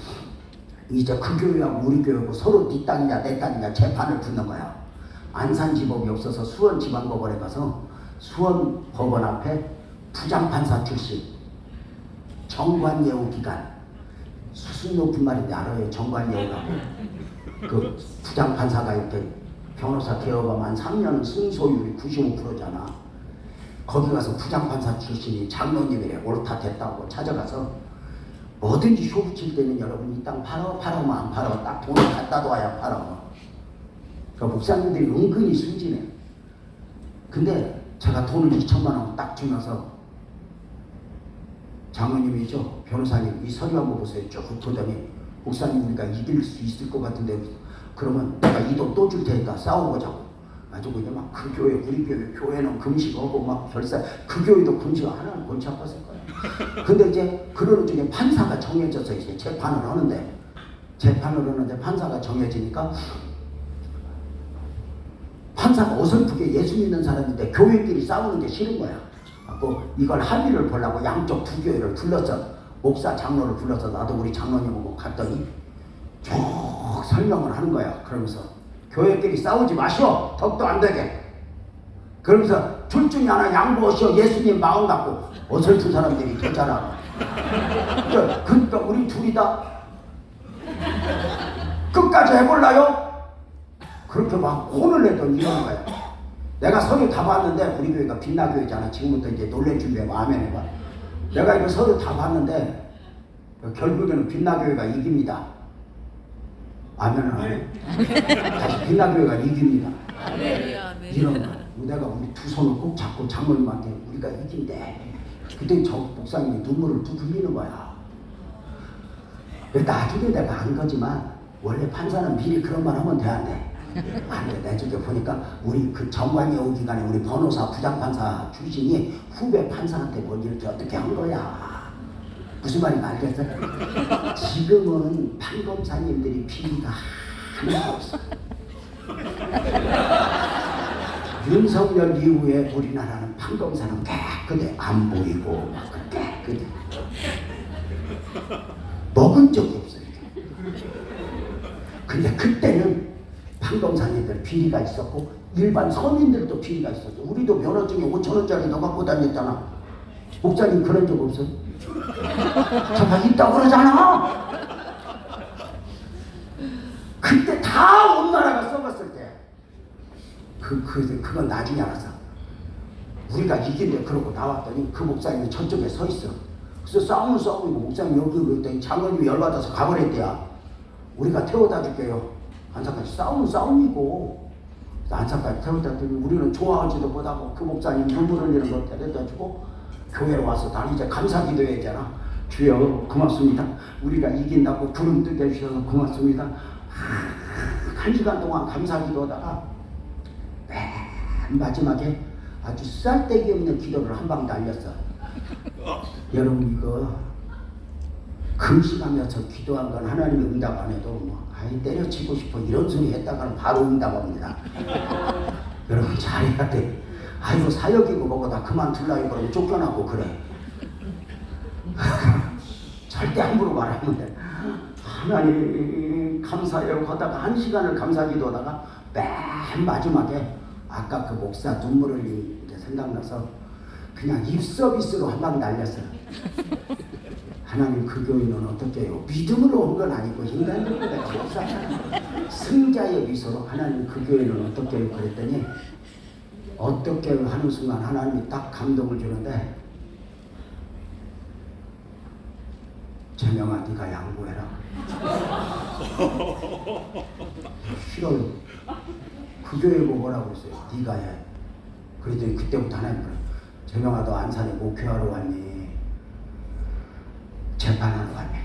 이제 그 교회하고 우리 교회하고 서로 네 땅이냐 내 땅이냐 재판을 붙는 거야. 안산지법이 없어서 수원지방법원에 가서 수원법원 앞에 부장판사 출신 정관예우기관 수준 높은 말인데 알아요. 정관예우라고. 그 부장판사가 이렇게 변호사 개업하면 한 3년은 승소율이 95%잖아. 거기 가서 부장판사 출신이 장로님이래. 옳다 됐다고 찾아가서 뭐든지 쇼 붙일 때는 여러분 이 땅 팔아면 안 팔아. 딱 돈을 갖다 둬야 팔아. 그러니까 목사님들이 은근히 순진해. 근데 제가 돈을 2천만 원 딱 주면서 장로님이죠. 변호사님 이 서류 한번 보세요. 쭉 보더니 목사님 우리가 이길 수 있을 것 같은데 그러면 내가 이 돈 또 줄 테니까 싸워보자고. 가지고 이제 막 그 교회 우리 교회는 금식하고 막 결사 그 교회도 금식 하나는 골치 아팠을 거야. 근데 이제 그러는 중에 판사가 정해져서 이제 재판을 하는데 판사가 정해지니까 판사가 어설프게 예수 믿는 사람인데 교회끼리 싸우는 게 싫은 거야. 이걸 합의를 보려고 양쪽 2교회를 불러서 목사 장로를 불러서 나도 우리 장로님하고 갔더니 쭉 설명을 하는 거야. 그러면서 교회끼리 싸우지 마시오. 덕도 안 되게. 그러면서 둘 중에 하나 양보하시오. 예수님 마음 갖고. 어설픈 사람들이 더 잘하고. 그러니까 우리 둘이 다 끝까지 해볼라요? 그렇게 막 혼을 내더니 이러는 거야. 내가 서류 다 봤는데 우리 교회가 빛나교회잖아. 지금부터 이제 놀랄 준비하고 아멘 해봐. 내가 이거 서류 다 봤는데 결국에는 빛나교회가 이깁니다. 아멘은 안 해. 다시 빛나교회가 이깁니다. 이런 거. 내가 우리 두 손을 꼭 잡고 장모님한테 우리가 이긴대. 그때 저 목사님이 눈물을 뚝 흘리는 거야. 나중에 내가 안 거지만 원래 판사는 미리 그런 말 하면 돼 안 돼? 안 돼. 나중에 보니까 우리 그 정관예우 기간에 우리 변호사 부장판사 출신이 후배 판사한테 뭐 이렇게 어떻게 한 거야. 무슨 말인지 알겠어? 지금은 판검사님들이 비리가 하나도 없어. 윤석열 이후에 우리나라는 판검사는 깨끗해. 안 보이고 막 깨끗해. 먹은 적이 없어요. 근데 그때는 판검사님들 비리가 있었고 일반 서민들도 비리가 있었어. 우리도 면허증에 5,000원짜리 너 갖고 다녔잖아. 목사님 그런 적 없어? 정말 있다고 그러잖아. 그때 다 온 나라가 썩었을 때 그건 나중에 알았어. 우리가 이긴데 그러고 나왔더니 그 목사님이 저쪽에 서 있어. 그래서 싸우고 목사님 여기 그랬더니 장로님이 열받아서 가버렸대야. 우리가 태워다 줄게요. 안산까지 싸움이고 안산까지 태워다 주더니 우리는 좋아하지도 못하고 그 목사님 눈물 흘리는 거 데려다 주고 교회로 와서 난 이제 감사 기도했잖아. 주여 고맙습니다. 우리가 이긴다고 구름 뜨게 해주셔서 고맙습니다. 1시간 동안 감사 기도하다가 맨 마지막에 아주 쌀데기 없는 기도를 한 방 날렸어. 여러분 이거 금식하면서 기도한 건 하나님이 응답 안 해도 뭐 아이 때려치고 싶어 이런 소리 했다가는 바로 응답합니다. 여러분 잘해야 돼. 아이고 사역이고 뭐고 다 그만둘라고 그러면 쫓겨나고 그래. 절대 함부로 말하면 돼. 하나님 감사해요 하다가 1시간을 감사 기도하다가 맨 마지막에 아까 그 목사 눈물 흘린 게 생각나서 그냥 입 서비스로 한 방 날렸어요. 하나님 그 교인은 어떻게 해요? 믿음으로 온 건 아니고 인간적으로 내가 승자의 미소로 하나님 그 교인은 어떻게 해요? 그랬더니 어떻게 해요? 하는 순간 하나님이 딱 감동을 주는데 재명아 네가 양보해라. 싫어요. 그 교회 보고 뭐라고 했어요? 네가 해. 그랬더니 그때부터 하나님 그래. 재명아 너 안산에 목회하러 왔니? 재판하러 왔니?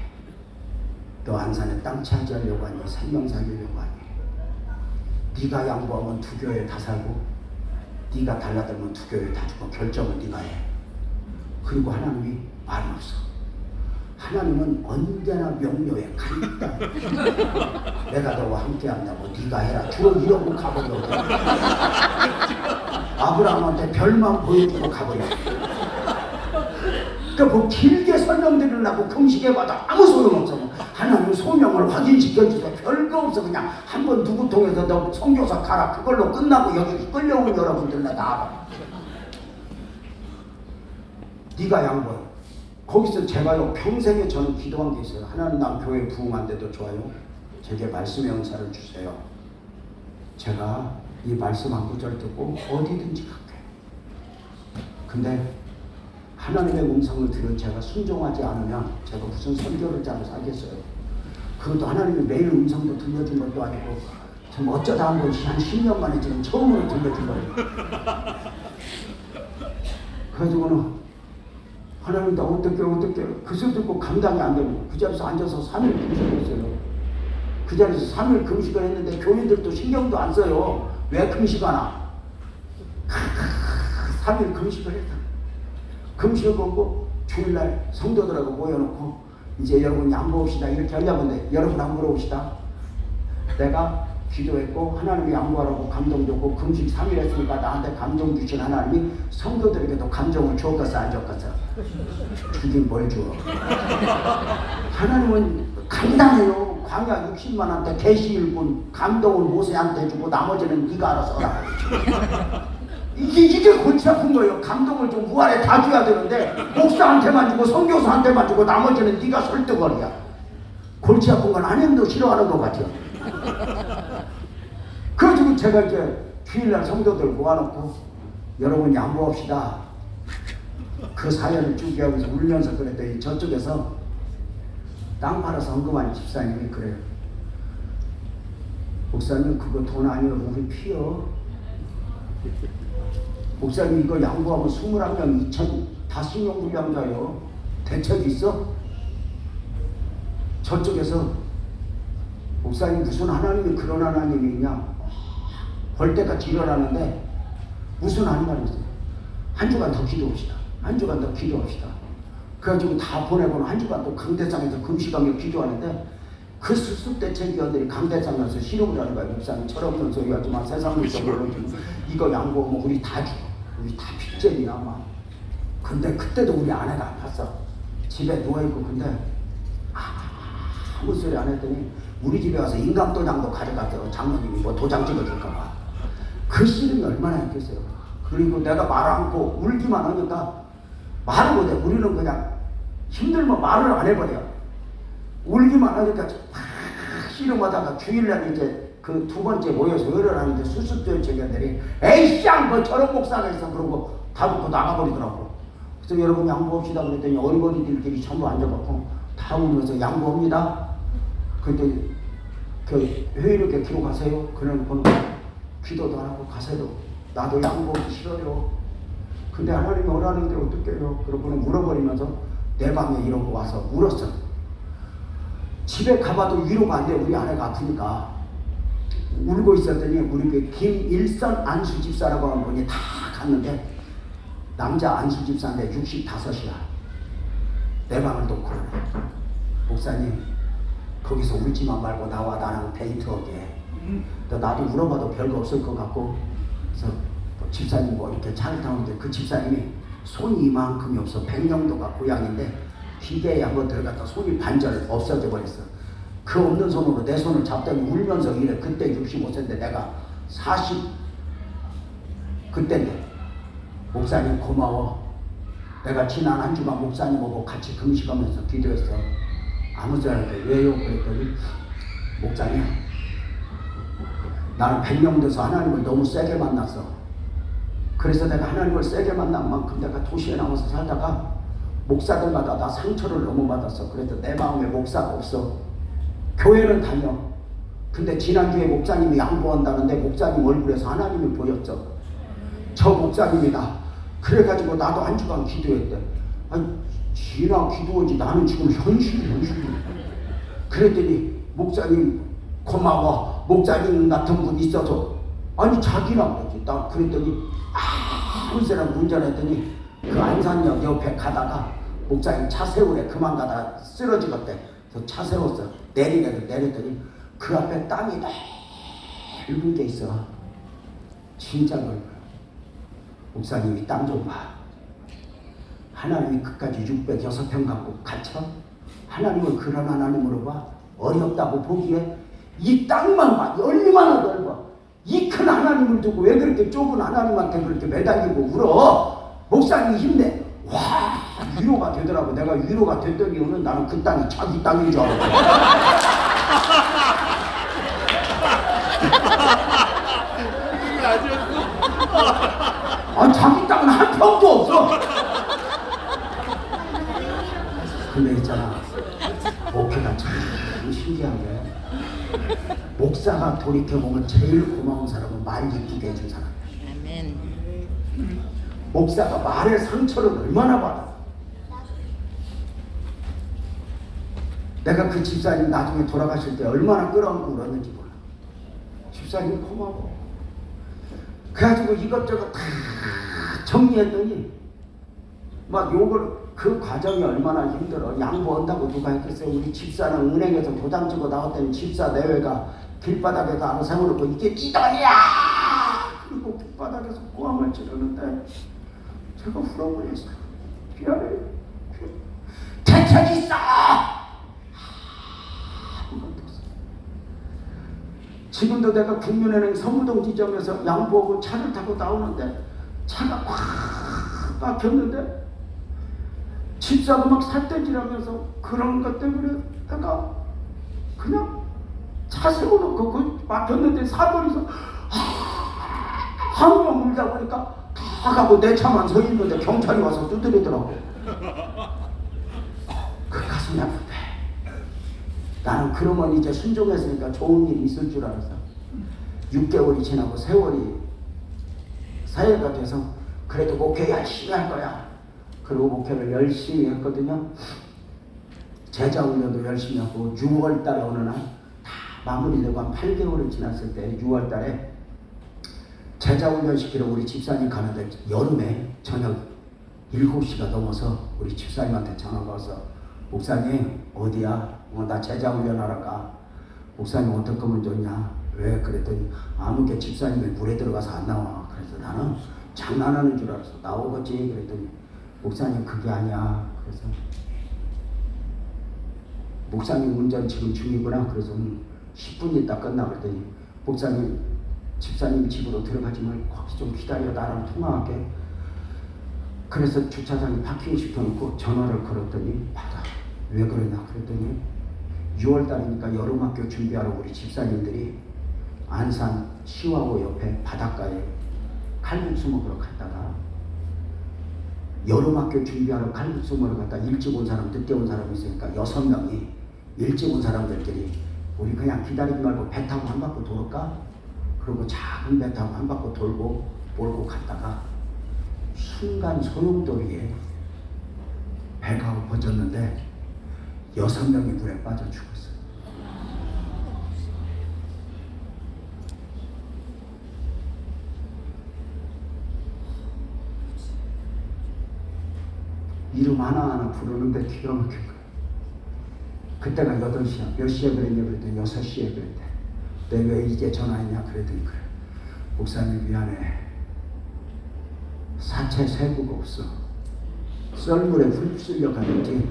너 안산에 땅 차지하려고 왔니? 생명 살리려고 왔니? 네가 양보하면 두 교회 다 살고 네가 달라들면 두 교회 다 주고 결정은 네가 해. 그리고 하나님이 말이 없어. 하나님은 언제나 명료해. 간다. 내가 너와 함께 한다고 네가 해라. 주로 이러고 가버려. 아브라함한테 별만 보여주고 가버려. 그러니까 뭐 길게 설명드리려고 금식해봐도 아무 소용없어. 하나님 소명을 확인시켜주세요. 별거 없어. 그냥 한번 누구 통해서 너 선교사 가라. 그걸로 끝나고 여기 끌려온 여러분들 나 다 알아. 네가 양보해. 거기서 제가요 평생에 저는 기도한 게 있어요. 하나님 난 교회 부흥한데도 좋아요. 제게 말씀의 은사를 주세요. 제가 이 말씀 한 구절 듣고 어디든지 갈게요. 근데 하나님의 음성을 들은 제가 순종하지 않으면 제가 무슨 선교를 짜고 살겠어요. 그것도 하나님이 매일 음성도 들려준 것도 아니고 참 어쩌다 한 번씩 한 10년 만에 지금 처음으로 들려준 거예요. 그래가지고는 하나님 나 어떻게 그소 듣고 감당이 안 되고 그 자리에서 앉아서 3일 금식을 했어요. 그 자리에서 3일 금식을 했는데 교인들도 신경도 안 써요. 왜 금식하나? 3일 금식을 했다. 금식을 보고 주일날 성도들하고 모여놓고 이제 여러분 양보합시다 이렇게 하려고 하는데 여러분 안 물어봅시다. 내가 기도했고 하나님이 양보하라고 감동 줬고 금식 3일 했으니까 나한테 감동 주신 하나님이 성도들에게도 감동을 줬겠어 안 줬겠어? 주긴 뭘 줘? 하나님은 간단해요. 광야 60만한테 계시 1분 감동을 모세한테 주고 나머지는 네가 알아서 하라. 이게 골치 아픈 거예요. 감동을 좀 우아래 다 줘야 되는데 목사한테만 주고 선교사한테만 주고 나머지는 네가 설득거리야. 골치 아픈 건 안행도 싫어하는 것 같아요. 그래가지고 제가 이제 주일날 성도들 모아놓고 여러분 양보합시다. 그 사연을 쭉 얘기하면서 울면서 그랬더니 저쪽에서 땅 팔아서 헌금하는 집사님이 그래요. 목사님 그거 돈 아니고 우리 피요. 목사님 이거 양보하면 21명 2천 다 신용불량자요. 대책이 있어? 저쪽에서 목사님 무슨 하나님이 그런 하나님이 있냐? 벌떼같이 일어나는데 무슨 하나님이 있어요? 한 주간 더 기도합시다. 한 주간 더 기도합시다. 그래가지고 다 보내고는 한 주간 또 강대상에서 금식하며 기도하는데 그 수습대책위원들이 강대상에서 실험을 하는 거야. 목사님 철없는 소리 하지만 세상 물정으로 이거 양보하면 우리 다 죽어. 우리 다 빚쟁이나 막. 근데 그때도 우리 아내가 아팠어. 집에 누워있고 근데 아무 소리 안 했더니 우리 집에 와서 인감도장도 가져갔대요. 장모님이 뭐 도장 찍어줄까봐. 그 시름이 얼마나 했겠어요. 그리고 내가 말 않고 울기만 하니까 말을 못해. 우리는 그냥 힘들면 말을 안 해버려. 울기만 하니까 막 씨름하다가 주일날 이제 그 두 번째 모여서 열을 하는데 수습대책위원들이 에이씨 뭐 저런 목사가 있어 그러고 다 듣고 나가버리더라고. 그래서 여러분 양보합시다 그랬더니 어리버리들끼리 전부 앉아갖고 다 울면서 양보합니다. 그랬더니 그 회의록에 기록하세요. 그러고는 기도도 안 하고 가세요. 나도 양보하기 싫어요. 근데 하나님이 원하는데 어떡해요. 그러고는 울어버리면서 내 방에 이러고 와서 울었어. 집에 가봐도 위로가 안 돼. 우리 아내가 아프니까. 울고 있었더니 우리 그 김일선 안수집사라고 하는 분이 다 갔는데 남자 안수집사인데 65이야. 내 방을 놓고 그러네. 목사님 거기서 울지만 말고 나와 나랑 데이트하게. 나도 물어봐도 별거 없을 것 같고 그래서 집사님 뭐 이렇게 차를 타는데 그 집사님이 손이 이만큼이 없어. 백령도가 고향인데 기계에 한번 들어갔다 손이 반절 없어져 버렸어. 그 없는 손으로 내 손을 잡더니 울면서 이래. 그때 65세인데 내가 40 그때인데 목사님 고마워. 내가 지난 한 주간 목사님하고 같이 금식하면서 기도했어. 아무 소리 안 해. 왜요? 그랬더니 목사님 나는 백령돼서 하나님을 너무 세게 만났어. 그래서 내가 하나님을 세게 만난 만큼 내가 도시에 나와서 살다가 목사들마다 나 상처를 너무 받았어. 그래서 내 마음에 목사가 없어. 교회는 다녀. 근데 지난주에 목사님이 양보한다는데 목사님 얼굴에서 하나님이 보였어. 저 목사님이다. 그래가지고 나도 한 주간 기도했대. 아니 지나 기도하지 나는 지금 현실이. 그랬더니 목사님 고마워. 목사님 같은 분 있어서. 아니 자기랑 그랬지. 나 그랬더니 아무 사람 운전했더니 그 안산역 옆에 가다가 목사님 차 세우래. 그만 가다가 쓰러지겠대. 그 차 세웠어. 내리더니 그 앞에 땀이 넓은 게 있어. 진짜 넓어요. 목사님이 땀 좀 봐. 하나님이 그까지 606평 갖고 갇혀? 하나님을 그런 하나님으로 봐? 어렵다고 보기에 이 땅만 봐. 얼마나 넓어. 이 큰 하나님을 두고 왜 그렇게 좁은 하나님한테 그렇게 매달리고 울어? 목사님이 힘내. 와 위로가 되더라고. 내가 위로가 됐던 이유는 나는 그 땅이 자기 땅인 줄 알았거든. 아니 자기 땅은 한 평도 없어. 근데 있잖아 목회가 참 신기한 게 목사가 돌이켜보면 제일 고마운 사람은 말 이쁘게 해준 사람. 아멘. 목사가 말의 상처를 얼마나 받아. 내가 그 집사님 나중에 돌아가실 때 얼마나 끌어안고 울었는지 몰라. 집사님 고마워. 그래가지고 이것저것 다 정리했더니 막 요걸 그 과정이 얼마나 힘들어. 양보한다고 누가 했겠어요. 우리 집사는 은행에서 도장 찍어 나왔더니 집사 내외가 길바닥에서 알아 세워놓고 이게 네 돈이야! 그리고 길바닥에서 고함을 지르는데 제가 울어버렸어요. 미안해. 대책이 있어! 지금도 내가 국민은행 서무동 지점에서 양보하고 차를 타고 나오는데 차가 꽉 막혔는데 집사가 막 삿대질하면서 그런 것 때문에 내가 그냥 차 세워놓고 그 막혔는데 사거리에서 한번 울다 보니까 다 가고 내 차만 서 있는데 경찰이 와서 두드리더라고. 그 가슴이 아픈데 나는 그러면 이제 순종했으니까 좋은 일이 있을 줄 알았어. 6개월이 지나고 세월이 사회가 돼서 그래도 목회 열심히 할 거야. 그리고 목회를 열심히 했거든요. 제자훈련도 열심히 하고 6월 달에 어느 날 다 마무리되고 한 8개월이 지났을 때 6월 달에 제자훈련 시키러 우리 집사님 가는데 여름에 저녁 7시가 넘어서 우리 집사님한테 전화가 와서 목사님 어디야? 나 제자훈련 하러 가. 목사님 어떨 거면 좋냐? 왜? 그랬더니 아무개 집사님이 물에 들어가서 안 나와. 그래서 나는 장난하는 줄 알았어. 나오겠지? 그랬더니 목사님 그게 아니야. 그래서 목사님 운전 지금 중이구나. 그래서 10분 있다 끝나. 그랬더니 목사님 집사님 집으로 들어가지 말고 거기 좀 기다려. 나랑 통화하게. 그래서 주차장에 파킹 시켜놓고 전화를 걸었더니 받아. 왜 그러냐 그랬더니 6월달이니까 여름학교 준비하러 우리 집사님들이 안산 시와호 옆에 바닷가에 칼국수 먹으러 갔다가 여름학교 준비하러 칼국수 먹으러 갔다 일찍 온 사람 늦게 온 사람이 있으니까 6명이 일찍 온 사람들끼리 우리 그냥 기다리지 말고 배 타고 한 바퀴 돌을까? 그리고 작은 배 타고 한 바퀴 돌고 몰고 갔다가 순간 소용돌이에 배가 엎어졌는데 6명이 물에 빠져 죽었어요. 이름 하나하나 부르는데 기가 막힌 거야. 그때가 8시야. 몇 시에 그랬냐 그랬더니 6시에 그랬대. 내가 왜 이제 전화했냐 그랬더니 그래. 목사님 미안해. 사체 세부가 없어. 썰물에 휩쓸려 가는지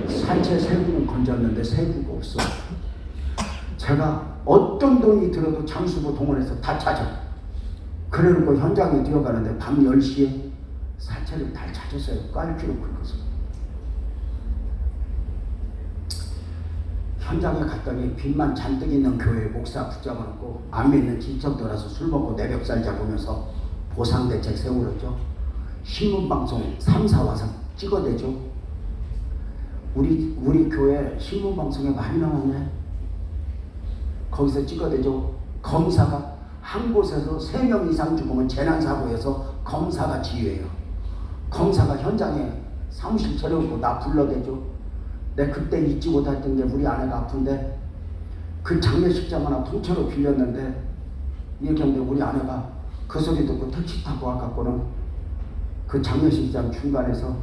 사체 세부는 건졌는데 세부가 없어. 제가 어떤 돈이 들어도 장수부 동원해서 다 찾아. 그래놓고 현장에 뛰어가는데 밤 10시에 사체를 다 찾았어요. 깔기로 긁어서. 현장에 갔더니 빚만 잔뜩 있는 교회 목사 붙잡아놓고 안 믿는 친척 돌아서 술 먹고 내벽살 잡으면서 보상대책 세우랬죠. 신문방송 3사 와서 찍어대죠. 우리 교회 신문방송에 많이 나왔네. 거기서 찍어대죠. 검사가 한 곳에서 3명 이상 죽으면 재난사고에서 검사가 지휘해요. 검사가 현장에 사무실 차려놓고 나 불러대죠. 내 그때 잊지 못했던 게 우리 아내가 아픈데 그 장례식장 하나 통째로 빌렸는데 이렇게 하는데 우리 아내가 그 소리 듣고 택시 타고 와갖고는 그 장례식장 중간에서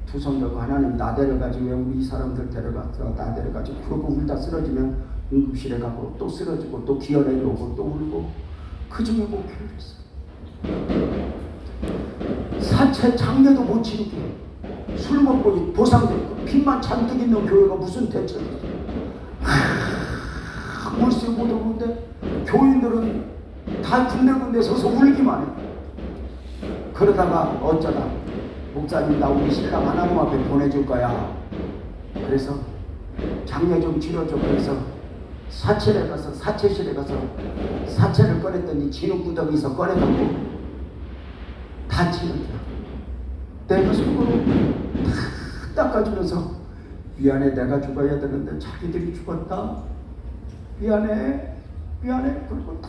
두 손 들고 하나님 나 데려가지 왜 우리 이 사람들 데려갔어 나 데려가지 그러고 울다 쓰러지면 응급실에 가고 또 쓰러지고 또 기어내려 오고 또 울고 그중에 목회를 했어. 사체 장례도 못 치르게 술 먹고 보상되고 빚만 잔뜩 있는 교회가 무슨 대책이야. 물세 못 오는데 교인들은 다 군데군데 서서 울기만 해. 그러다가 어쩌다 목사님 나 우리 신랑 하나님 앞에 보내줄 거야. 그래서 장례 좀 치러줘. 그래서 사체실에 가서 사체를 꺼냈더니 진흙구덩이에서 꺼내갖고 다 치렀다. 내가 손으로 다 닦아주면서 미안해 내가 죽어야 되는데 자기들이 죽었다. 미안해 그리고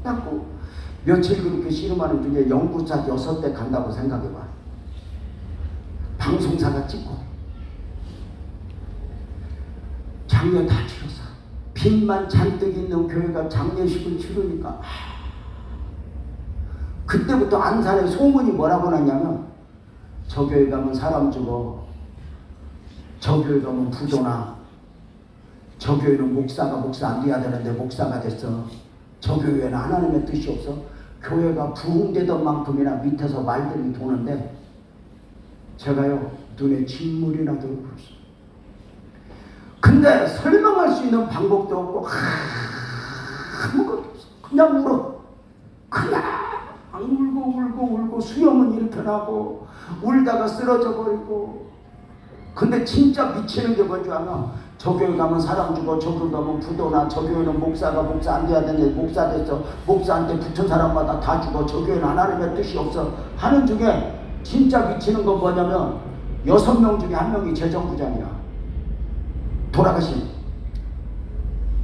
닦고 며칠 그렇게 씨름하는 중에 연구차 6대 간다고 생각해봐. 방송사가 찍고 장례 다 치러서 빚만 잔뜩 있는 교회가 장례식을 치르니까 그때부터 안산에 소문이 뭐라고 났냐면 저 교회 가면 사람 죽어. 저 교회 가면 부도나. 저 교회는 목사가 목사 안 돼야 되는데 목사가 됐어. 저 교회는 하나님의 뜻이 없어. 교회가 부흥되던 만큼이나 밑에서 말들이 도는데 제가요 눈에 진물이 나도록 그랬어요. 근데 설명할 수 있는 방법도 없고 아무것도 없어. 그냥 울어. 그냥 울고 수염은 이렇게 나고 울다가 쓰러져 버리고. 근데 진짜 미치는 게 뭔지 아나 저 교회 가면 사람 주고 저 교회 가면 부도나 저 교회는 목사가 목사 안 돼야 되는데 목사 됐어. 목사한테 붙은 사람마다 다 주고 저 교회는 하나님의 뜻이 없어 하는 중에 진짜 미치는 건 뭐냐면 6명 중에 1명이 재정부장이야. 돌아가신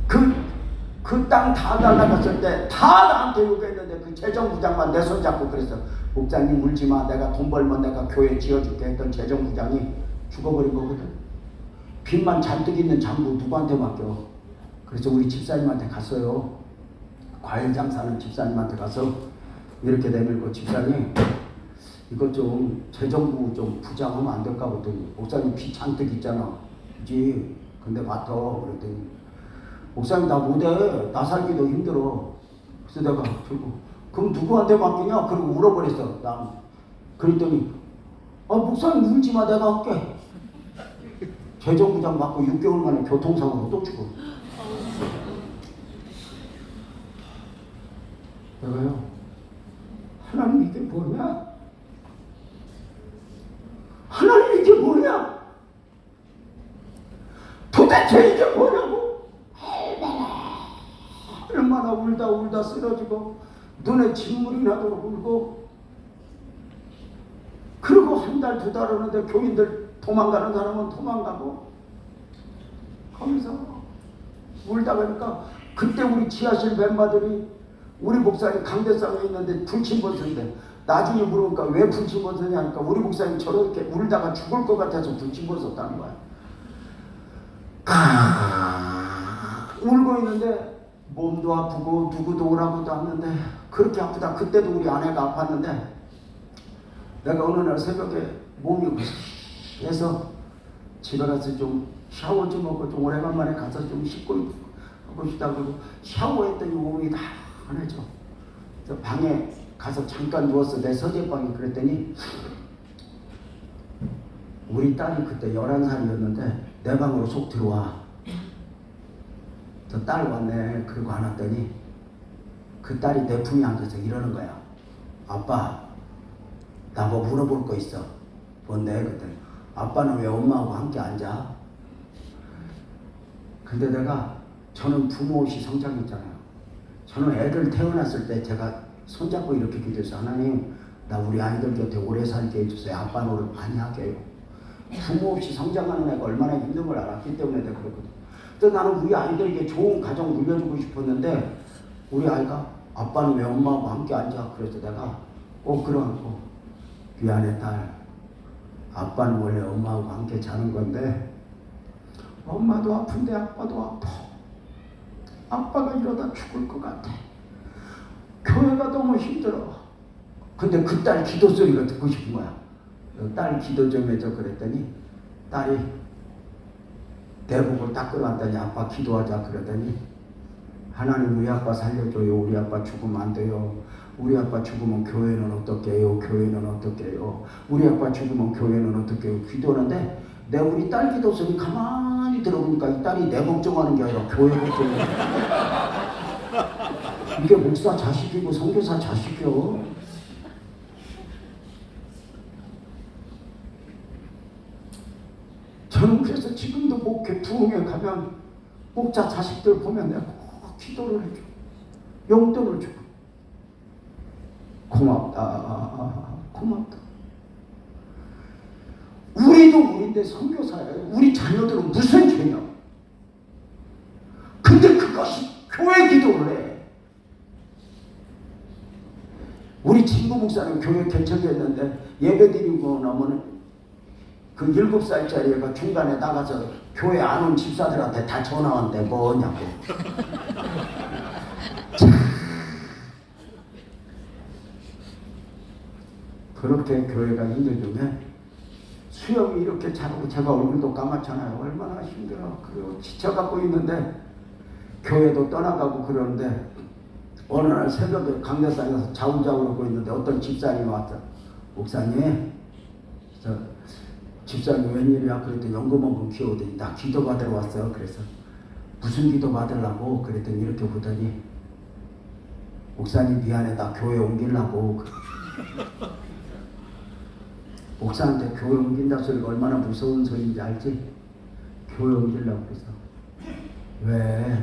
그 땅 다 날라갔을 때 다 나한테 요구했는데 그 재정부장만 내 손 잡고 그랬어. 목사님 울지마, 내가 돈 벌면 내가 교회 지어줄게 했던 재정부장이 죽어버린 거거든. 빚만 잔뜩 있는 장부 누구한테 맡겨. 그래서 우리 집사님한테 갔어요. 과일 장사하는 집사님한테 가서 이렇게 내밀고, 집사님 이것 좀 재정부 좀 부장하면 안 될까 보더니, 목사님 빚 잔뜩 있잖아, 그지? 근데 맡아. 그랬더니 목사님 나 못해, 나 살기도 힘들어. 그래서 내가 들고 그럼 누구한테 맡기냐? 그러고 울어버렸어. 나 그랬더니 목사님 울지마, 내가 할게. 재정부장 맡고 6개월 만에 교통사고로 또 죽어. 내가요, 하나님 이게 뭐냐? 하나님 이게 뭐냐? 도대체 이게 뭐냐고? 얼마나 울다 쓰러지고 눈에 진물이 나도록 울고. 그리고 한 달, 2달 오는데 교인들 도망가는 사람은 도망가고. 거기서 울다 보니까 그때 우리 지하실 멤버들이 우리 목사님 강대상에 있는데 불침번선인데, 나중에 물으니까 왜 불침번선이 하니까 우리 목사님 저렇게 울다가 죽을 것 같아서 불침번섰다는 거야. 울고 있는데 몸도 아프고 누구도 오라고도 하는데 그렇게 아프다. 그때도 우리 아내가 아팠는데 내가 어느 날 새벽에 몸이 해서 집에 가서 좀 샤워 좀 하고 좀 오래간만에 가서 좀 씻고 하고 싶다 그러고 샤워했더니 몸이 다 환해져. 그래서 방에 가서 잠깐 누웠어. 내 서재방에. 그랬더니 우리 딸이 그때 11살이었는데 내 방으로 속 들어와. 저 딸 왔네. 그리고 안 왔더니 그 딸이 내 품에 앉아서 이러는 거야. 아빠, 나 뭐 물어볼 거 있어. 뭔데? 그랬더니 아빠는 왜 엄마하고 함께 앉아? 근데 내가, 저는 부모 없이 성장했잖아요. 저는 애들 태어났을 때 제가 손잡고 이렇게 기도했어요. 하나님, 나 우리 아이들 곁에 오래 살게 해주세요. 아빠 노릇 많이 하게 해요. 부모 없이 성장하는 애가 얼마나 힘든 걸 알았기 때문에 내가 그랬거든. 그래서 나는 우리 아이들에게 좋은 가정 물려주고 싶었는데 우리 아이가 아빠는 왜 엄마하고 함께 앉아? 그래서 내가 꼭 끌어안고, 미안해 딸, 아빠는 원래 엄마하고 함께 자는 건데 엄마도 아픈데 아빠도 아파. 아빠가 이러다 죽을 것 같아. 교회가 너무 힘들어. 근데 그 딸 기도 소리가 듣고 싶은 거야. 딸 기도 좀 해줘. 그랬더니 딸이 대복을 딱 끌어안더니 아빠 기도하자. 그러더니 하나님 우리 아빠 살려줘요. 우리 아빠 죽으면 안 돼요. 우리 아빠 죽으면 교회는 어떻게 해요? 교회는 어떻게 해요? 우리 아빠 죽으면 교회는 어떻게 해요? 기도하는데 내 우리 딸 기도 소리 가만히 들어보니까 이 딸이 내 걱정하는 게 아니라 교회 걱정이야. 이게 목사 자식이고 선교사 자식이요. 저는 그래서 지금도 목회 부흥회 가면 목자 자식들 보면 내가 꼭 기도를 해줘. 용돈을 주고. 고맙다. 고맙다. 우리도 우리인데 선교사예요. 우리 자녀들은 무슨 죄냐? 근데 그것이 교회 기도를 해. 우리 친구 목사님 교회 개척했는데 예배 드리고 나면은 그 7살짜리 애가 중간에 나가서 교회 안 온 집사들한테 다 전화 왔는데 뭐냐고. 그렇게 교회가 힘들 중에 수염이 이렇게 자라고 제가 얼굴도 까맣잖아요. 얼마나 힘들어. 그리고 지쳐갖고 있는데 교회도 떠나가고 그러는데 어느 날 새벽에 강대상에서 자우자우 하고 있는데 어떤 집사님이 왔어. 목사님, 집사님 웬일이야? 그랬더니 연금원금 키우더니 나 기도 받으러 왔어. 그래서 무슨 기도 받으려고? 그랬더니 이렇게 보더니 목사님 미안해, 나 교회 옮기려고. 목사한테 교회 옮긴다 소리가 얼마나 무서운 소리인지 알지? 교회 옮기려고 그래서. 왜?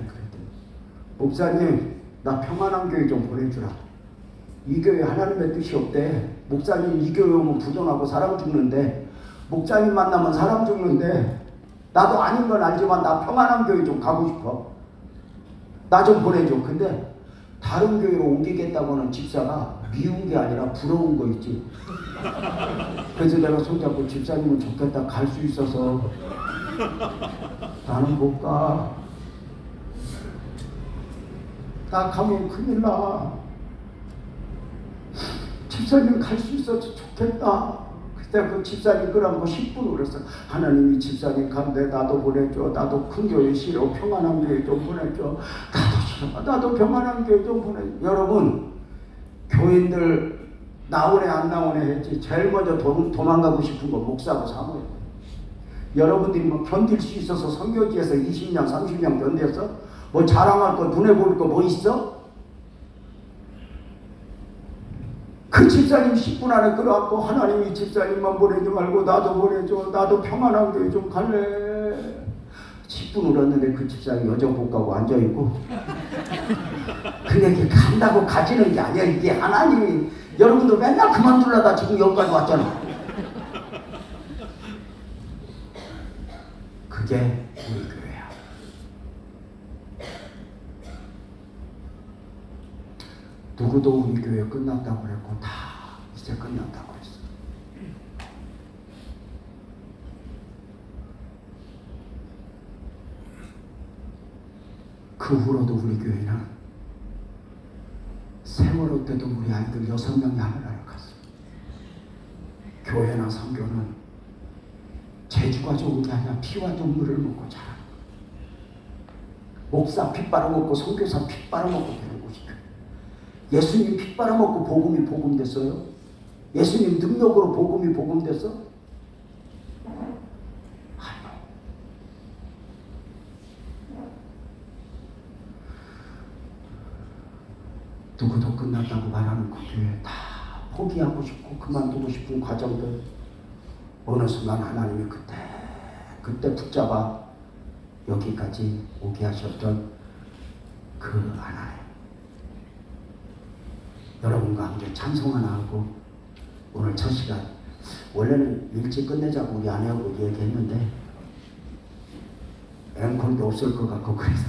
그랬더니 목사님 나 평안한 교회 좀 보내주라. 이 교회 하나님의 뜻이 없대. 목사님 이 교회 오면 부정하고 사람 죽는데, 목사님 만나면 사람 죽는데, 나도 아닌 건 알지만 나 평안한 교회 좀 가고 싶어. 나 좀 보내줘. 근데 다른 교회로 옮기겠다고는 집사가 미운 게 아니라 부러운 거 있지. 그래서 내가 손잡고 집사님은 좋겠다, 갈 수 있어서. 나는 못 가. 나 가면 큰일 나. 집사님 갈 수 있어서 좋겠다. 그때 그 집사님 끌어안고 10분 울었어. 하나님이 집사님 간대 나도 보내줘. 나도 큰 교회 싫어. 평안한 교회 좀 보내줘. 나도 싫어. 나도 평안한 교회 좀 보내줘. 여러분, 교인들 나오네 안 나오네 했지. 제일 먼저 도망가고 싶은 건 목사고 사모예요. 여러분들이 뭐 견딜 수 있어서 선교지에서 20년 30년 견뎌서 뭐 자랑할 거 눈에 보일 거 뭐 있어? 그 집사님 10분 안에 끌어안고 하나님이 집사님만 보내지 말고 나도 보내줘. 나도 평안한 교회 좀 갈래. 10분 울었는데 그 집사님 여정복 가고 앉아있고. 근데 이게 간다고 가지는 게 아니야. 이게 하나님이, 여러분들 맨날 그만둘라다 지금 여기까지 왔잖아. 그게 우리 교회야. 누구도 우리 교회 끝났다고 그랬고 다 이제 끝났다고 그랬어. 그 후로도 우리 교회는 세월호 때도 우리 아이들 6명이 하늘나라 갔어. 교회나 선교는 재주가 좋은 게 아니라 피와 눈물을 먹고 자라는 거야. 목사 피 빨아먹고 선교사 피 빨아먹고 되는 곳이야. 예수님 피 빨아먹고 복음이 복음됐어요? 예수님 능력으로 복음이 복음됐어? 아니요. 누구도 끝났다고 말하는 그 교회 다 포기하고 싶고 그만두고 싶은 과정들, 어느 순간 하나님이 그때 붙잡아 여기까지 오게 하셨던 그 하나님. 여러분과 함께 찬송 하나 하고 오늘 첫 시간, 원래는 일찍 끝내자고 우리 아내하고 얘기했는데 앵콜도 없을 것 같고 그래서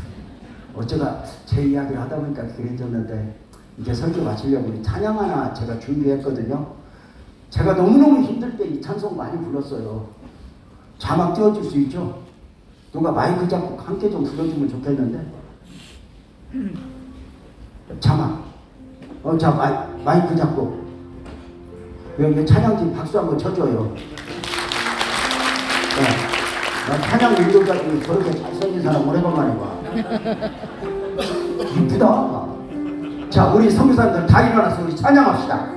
어쩌다 제 이야기를 하다 보니까 그래졌는데, 이제 설교 마치려고 우리 찬양 하나 제가 준비했거든요. 제가 너무너무 힘들 때 이 찬송 많이 불렀어요. 자막 띄워줄 수 있죠? 누가 마이크 잡고 함께 좀 불러주면 좋겠는데. 자막. 자, 마이크 잡고. 여기 찬양팀 박수 한번 쳐줘요. 네. 나 찬양 인도자 중에 저렇게 잘생긴 사람 오래간만에 봐. 이쁘다. 자, 우리 선교사님들 다 일어나서 우리 찬양합시다.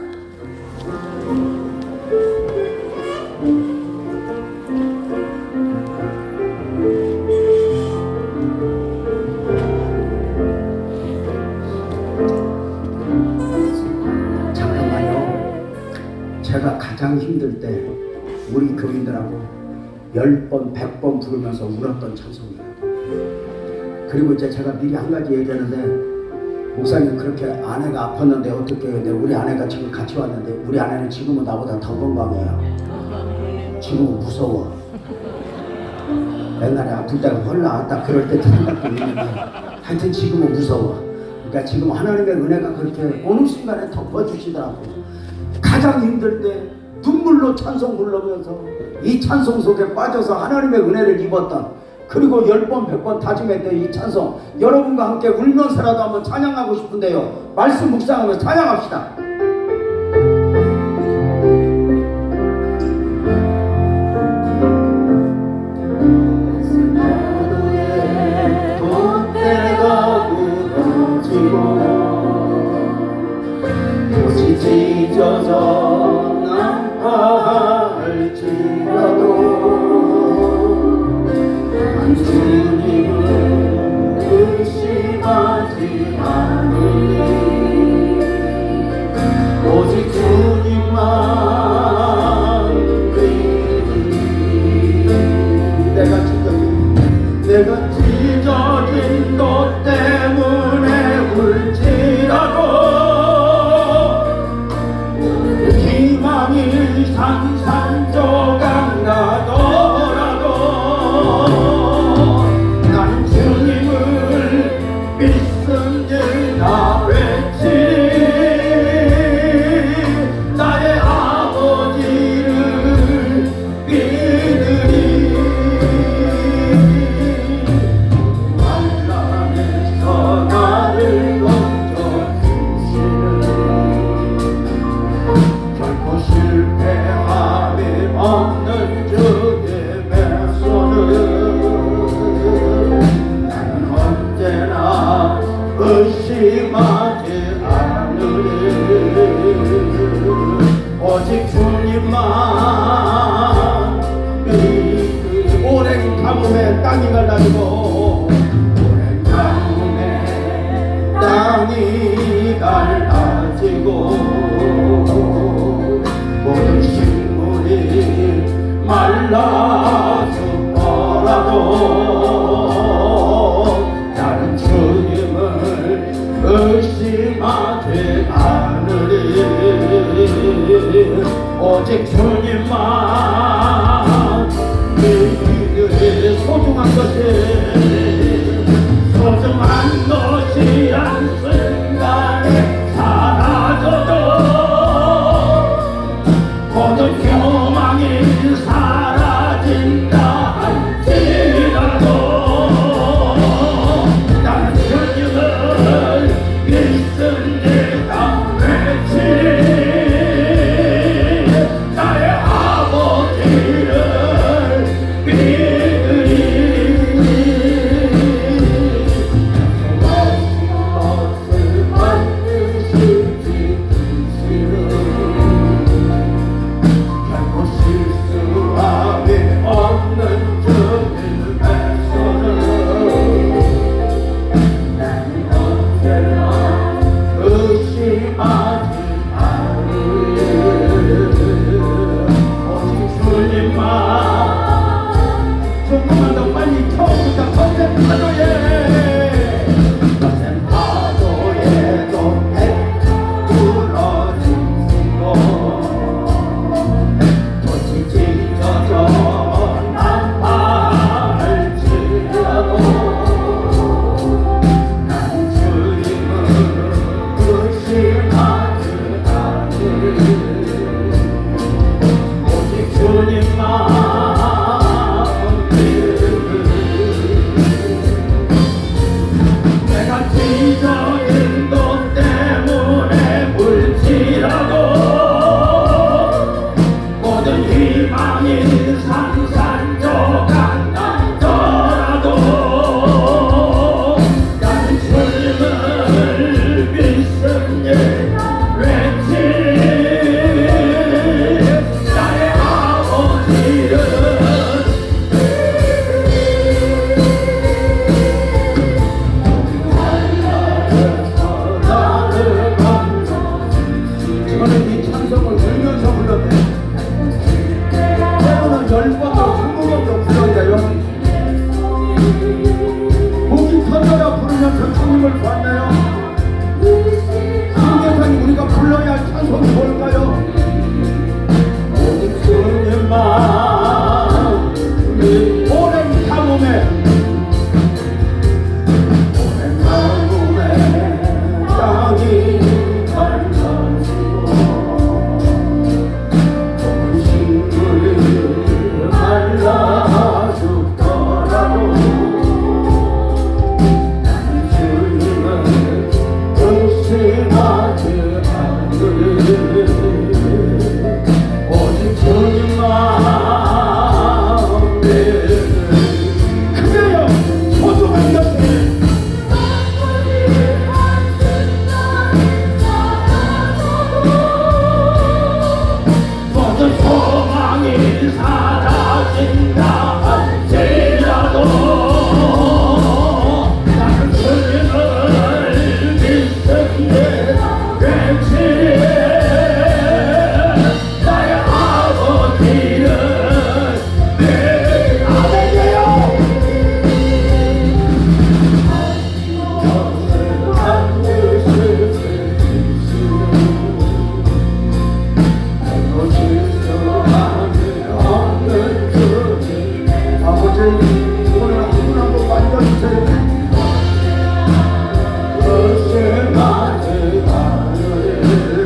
제가 가장 힘들 때 우리 교인들하고 10번, 100번 부르면서 울었던 찬송이에요. 그리고 이제 제가 미리 한 가지 얘기하는데, 목사님 그렇게 아내가 아팠는데 어떻게 해요? 우리 아내가 지금 같이 왔는데 우리 아내는 지금은 나보다 더 건강해요. 지금은 무서워. 옛날에 아플 때가 헐 나왔다 그럴 때 생각도 있는데 하여튼 지금은 무서워. 그러니까 지금 하나님의 은혜가 그렇게 어느 순간에 덮어주시더라고요. 가장 힘들 때 눈물로 찬송 부르면서 이 찬송 속에 빠져서 하나님의 은혜를 입었던, 그리고 10번 100번 다짐했던 이 찬송, 여러분과 함께 울면서라도 한번 찬양하고 싶은데요, 말씀 묵상하면서 찬양합시다. 돛대가 부러지고 도시 찢어져 난파할지라도 주님은 의심하지 않으니 오직 주님만 믿으니 내가 지금 의심하지 않으리. 오직 주님만 우리들의 소중한 것이 한순간에 사라져도 모든 교망이 사라진다 할지라도 나는 주님을 믿습니다 외치리. 나의 아버지를 믿으리. 것을 반드시 지키시는 결코 실수함이 없는 주님의 손을 나는 언제나 의심하지 않으리. 오직 주님만 조금만 더 빨리 처음부터 거센 파도에 도 부러지고 도시 찢어져 난파할지라도 난 주님을 의심하지 않으리. 오직 주님만 내가 찢어진 것 때문에 울지라도 모든 희망이 산산조각나더라도 나는 주님을 믿습니다 외치리. 나의 아버지를 저는 이 찬송을 들으면서 불렀네. 때로는 10번도 20번도 불렀는데요. 목이 터져라 부르면서 주님을 봤나요? 신대상이 우리가 불러야 할 찬송이 뭘까요? 오직 주님만 우리 오랜 가뭄에 땅이 펼쳐지고 식물이 말라 죽더라도 나는 주님을 의심하지 않으리. 오직 주님만 믿으리. 그래요 소중한 것을 모든 소망이 사라진다 할지라도 나는 주님을 믿습니다 외치리. 나의 아버지를 아멘이에요. 것을 반드시 지키시는 아버지 오늘 한분 한분 만져주세요. 의심하지 않으리.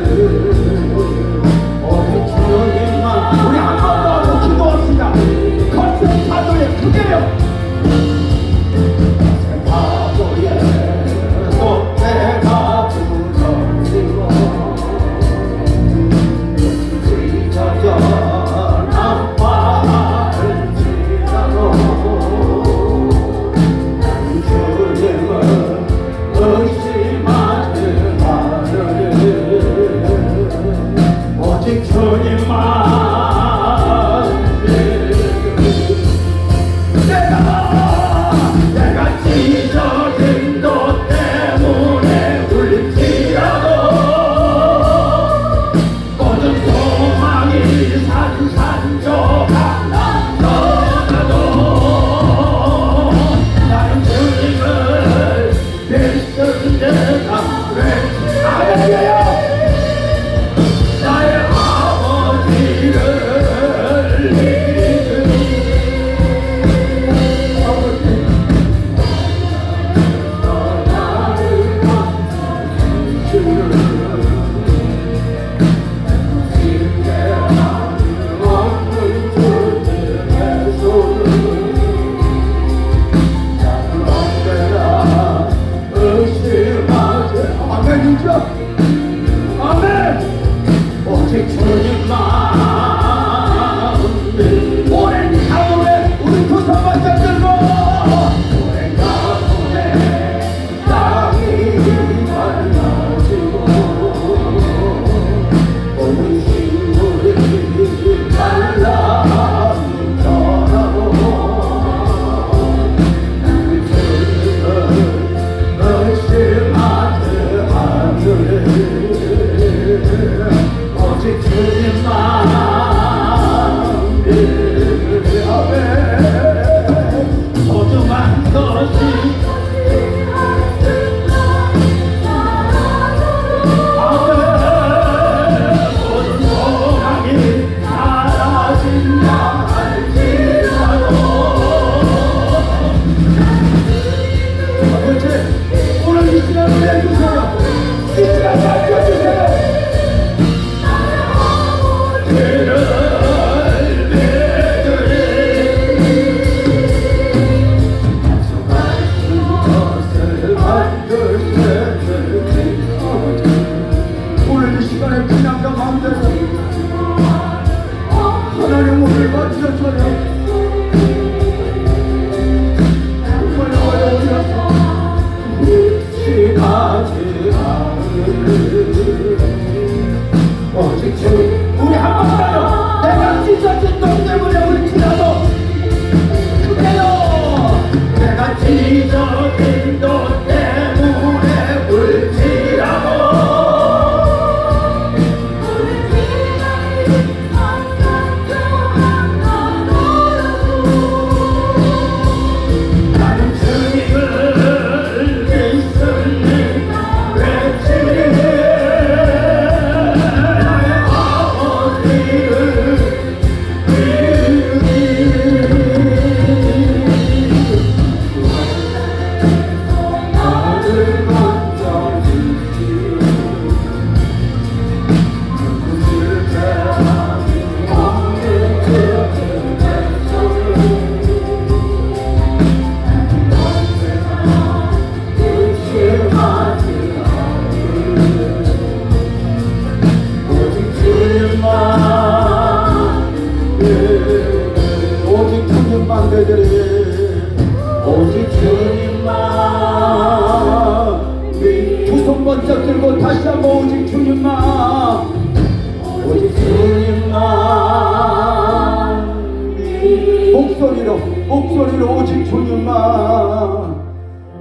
목소리로 오직 주님만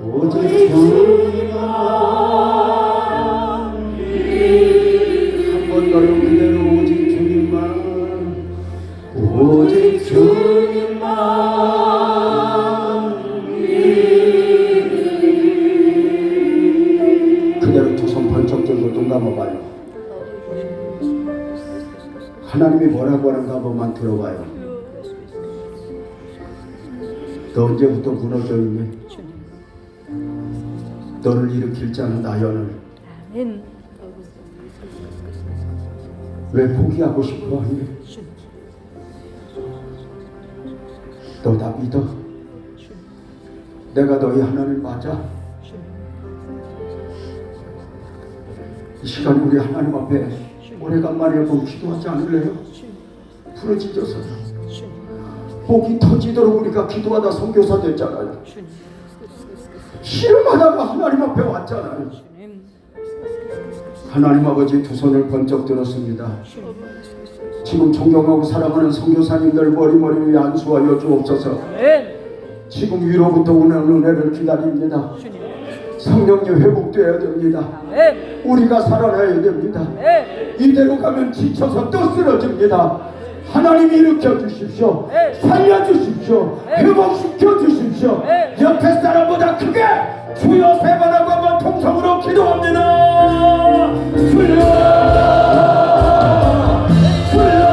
오직 주님만 한번 더요 그대로 오직 주님만 오직 주님만 그대로 두 손 번쩍 들고 눈 감아봐요. 하나님이 뭐라고 하는가 한번만 들어봐요. 너 언제부터 무너져 있니? 너를 일으킬 자는 나연을 아멘. 왜 포기하고 싶어 하니? 너 나 믿어? 내가 너희 하나님 맞아? 이 시간 우리 하나님 앞에 오래간만에 한번 기도하지 않을래요? 부러지셔서 목이 터지도록 우리가 기도하다 선교사 됐잖아요. 씨름하다가 하나님 앞에 왔잖아요. 하나님 아버지 두 손을 번쩍 들었습니다. 지금 존경하고 사랑하는 선교사님들 머리 위에 안수하여 주옵소서. 지금 위로부터 오는 은혜를 기다립니다. 성령님 회복되어야 됩니다. 우리가 살아나야 됩니다. 이대로 가면 지쳐서 또 쓰러집니다. 하나님이 일으켜 주십시오. 살려주십시오. 회복시켜 주십시오. 옆에 사람보다 크게 주여 세 번 하고 한번 통성으로 기도합니다. 주여 주여